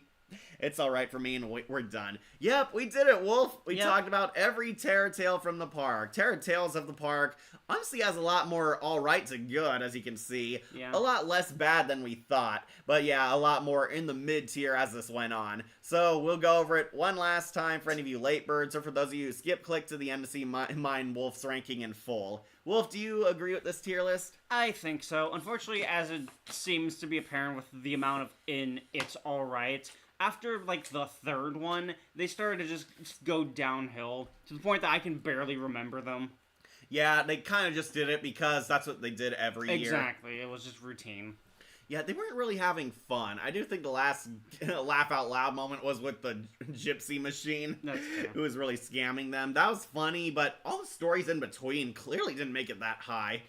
It's alright for me, and we're done. Yep, we did it, Wolf. We Yep. talked about every Terror Tale from the park. Terror Tales of the park honestly has a lot more alright to good, as you can see. Yeah. A lot less bad than we thought. But yeah, a lot more in the mid-tier as this went on. So we'll go over it one last time for any of you late birds, or for those of you who click to the end to see mine Wolf's ranking in full. Wolf, do you agree with this tier list? I think so. Unfortunately, as it seems to be apparent with the amount of it's alright, after, like, the third one, they started to just go downhill to the point that I can barely remember them. Yeah, they kind of just did it because that's what they did every year. Exactly. It was just routine. Yeah, they weren't really having fun. I do think the last laugh out loud moment was with the gypsy machine, That's true. who was really scamming them. That was funny, but all the stories in between clearly didn't make it that high.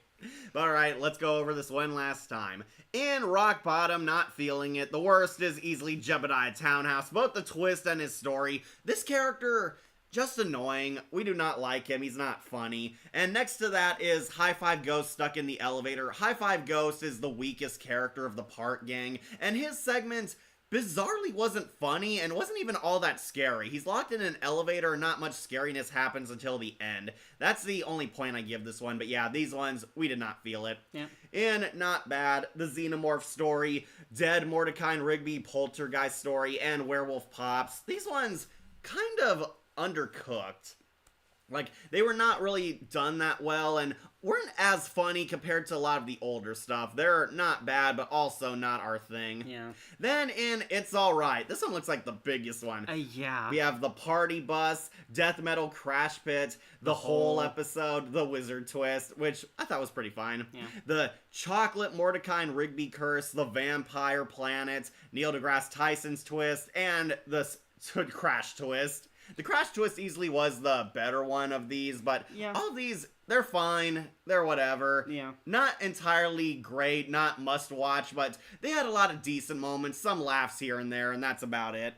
But alright, let's go over this one last time. In Rock Bottom, not feeling it. The worst is easily Jebediah Townhouse. Both the twist and his story. This character, just annoying. We do not like him. He's not funny. And next to that is High Five Ghost stuck in the elevator. High Five Ghost is the weakest character of the park gang. And his segment bizarrely wasn't funny and wasn't even all that scary. He's locked in an elevator and not much scariness happens until the end. That's the only point I give this one, but yeah, these ones, we did not feel it. Yeah. In Not Bad, the Xenomorph story, Dead Mordecai and Rigby Poltergeist story, and Werewolf Pops. These ones kind of undercooked. Like, they were not really done that well and weren't as funny compared to a lot of the older stuff. They're not bad, but also not our thing. Yeah. Then in It's Alright, this one looks like the biggest one. Yeah. We have the Party Bus, Death Metal Crash Pit, the whole episode, the Wizard Twist, which I thought was pretty fine. Yeah. The Chocolate Mordecai and Rigby Curse, the Vampire Planet, Neil deGrasse Tyson's Twist, and the Crash Twist. The Crash Twist easily was the better one of these, but Yeah. all of these, they're fine. They're whatever. Yeah. Not entirely great, not must watch, but they had a lot of decent moments, some laughs here and there, and that's about it.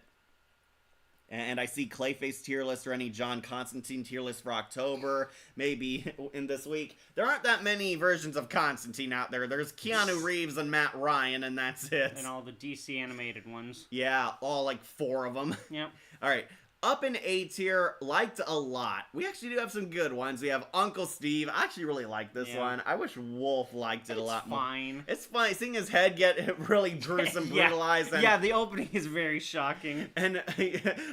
And I see Clayface tier list or any John Constantine tier list for October, maybe in this week. There aren't that many versions of Constantine out there. There's Keanu Reeves and Matt Ryan, and that's it. And all the DC animated ones. Yeah, all like 4 of them. Yep. All right. Up in A tier, liked a lot. We actually do have some good ones. We have Uncle Steve. I actually really like this Yeah. one. I wish Wolf liked it a lot more. Fine. It's funny seeing his head get really gruesome, brutalized, and, Yeah, the opening is very shocking. and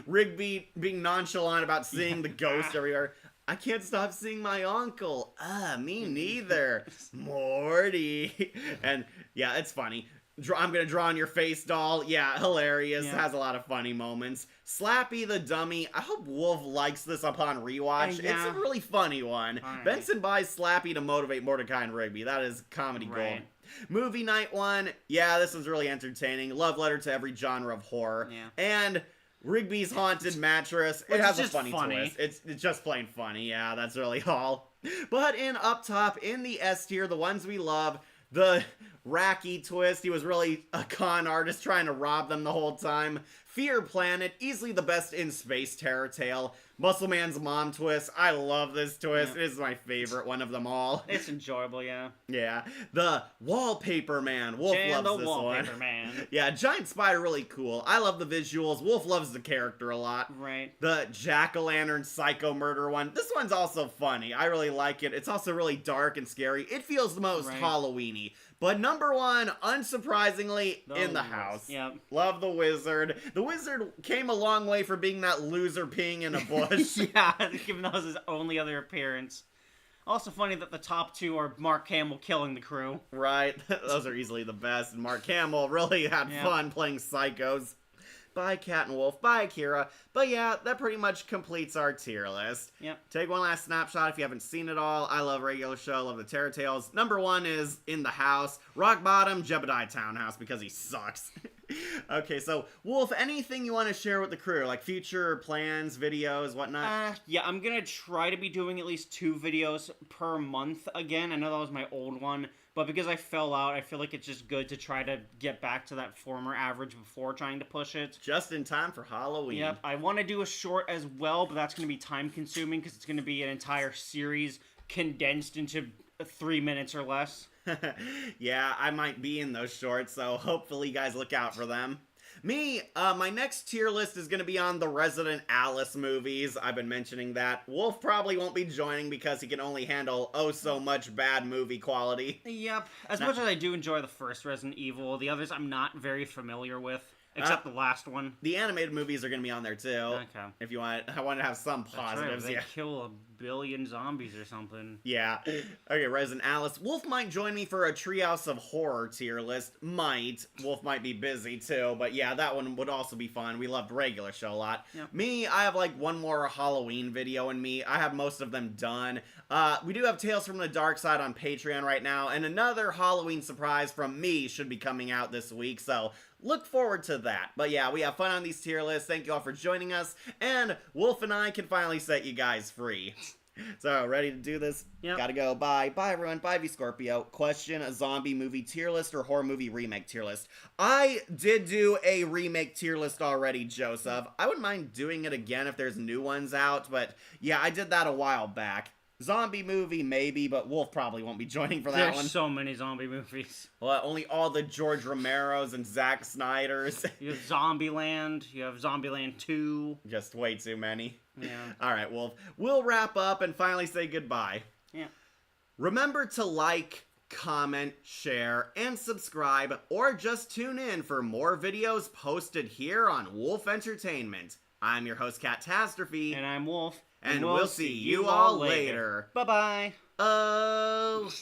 Rigby being nonchalant about seeing the ghost everywhere. I can't stop seeing my uncle. Me neither. Morty. And yeah, it's funny. I'm gonna draw on your face, doll. Yeah, hilarious. Yeah. Has a lot of funny moments. Slappy the dummy. I hope Wolf likes this upon rewatch. Yeah. It's a really funny one. Alright. Benson buys Slappy to motivate Mordecai and Rigby. That is comedy gold. Right. Movie night one. Yeah, this was really entertaining. Love letter to every genre of horror. Yeah. And Rigby's haunted mattress. It Which has is a just funny funny. twist. It's just plain funny. Yeah, that's really all. But in up top, in the S tier, the ones we love, the Racky twist. He was really a con artist trying to rob them the whole time. Fear Planet, easily the best in space terror tale. Muscle Man's mom twist. I love this twist. Yeah. It is my favorite one of them all. It's enjoyable, yeah. Yeah. The Wallpaper Man. Wolf Jan loves the this Wallpaper one. Man. Yeah, Giant Spider really cool. I love the visuals. Wolf loves the character a lot. Right. The Jack-o'-lantern psycho murder one. This one's also funny. I really like it. It's also really dark and scary. It feels the most Right. Halloween-y. But number one, unsurprisingly, in the house. Yep. Love the Wizard. The Wizard came a long way for being that loser peeing in a bush. Yeah, given that was his only other appearance. Also funny that the top two are Mark Hamill killing the crew. Right? Those are easily the best. And Mark Hamill really had Yeah. fun playing psychos. by Cat and Wolf, by Akira. But yeah, that pretty much completes our tier list. Yep. Take one last snapshot if you haven't seen it all. I love Regular Show, love the Terror Tales. Number 1 is In the House. Rock Bottom, Jebediah Townhouse, because he sucks. Okay, so Wolf, anything you want to share with the crew? Like future plans, videos, whatnot? Yeah, I'm gonna try to be doing at least 2 videos per month again. I know that was my old one, but because I fell out, I feel like it's just good to try to get back to that former average before trying to push it. Just in time for Halloween. Yep, I want to do a short as well, but that's going to be time consuming because it's going to be an entire series condensed into 3 minutes or less. Yeah, I might be in those shorts, so hopefully you guys look out for them. Me, my next tier list is going to be on the Resident Alice movies. I've been mentioning that. Wolf probably won't be joining because he can only handle oh so much bad movie quality. Yep, as much as I do enjoy the first Resident Evil, the others I'm not very familiar with. Except the last one. The animated movies are going to be on there too. Okay. If you want, I want to have some positives. That's right, they kill 1 billion zombies or something. Yeah. Okay, Resident Alice. Wolf might join me for a Treehouse of Horror tier list. Might. Wolf might be busy too, but yeah, that one would also be fun. We loved Regular Show a lot. Yep. Me, I have like one more Halloween video in me. I have most of them done. We do have Tales from the Dark Side on Patreon right now, and another Halloween surprise from me should be coming out this week, so look forward to that. But yeah, we have fun on these tier lists. Thank you all for joining us, and Wolf and I can finally set you guys free. So, ready to do this? Yep. Gotta go. Bye. Bye, everyone. Bye, V Scorpio. Question, a zombie movie tier list or horror movie remake tier list? I did do a remake tier list already, Joseph. I wouldn't mind doing it again if there's new ones out, but yeah, I did that a while back. Zombie movie, maybe, but Wolf probably won't be joining for that There's one. so many zombie movies. Well, only all the George Romeros and Zack Snyders. You have Zombieland, you have Zombieland 2. Just way too many. Yeah. Alright, Wolf. We'll wrap up and finally say goodbye. Yeah. Remember to like, comment, share, and subscribe, or just tune in for more videos posted here on Wolf Entertainment. I'm your host, Catastrophe. And I'm Wolf. And we'll see you all later. Bye-bye. Oh...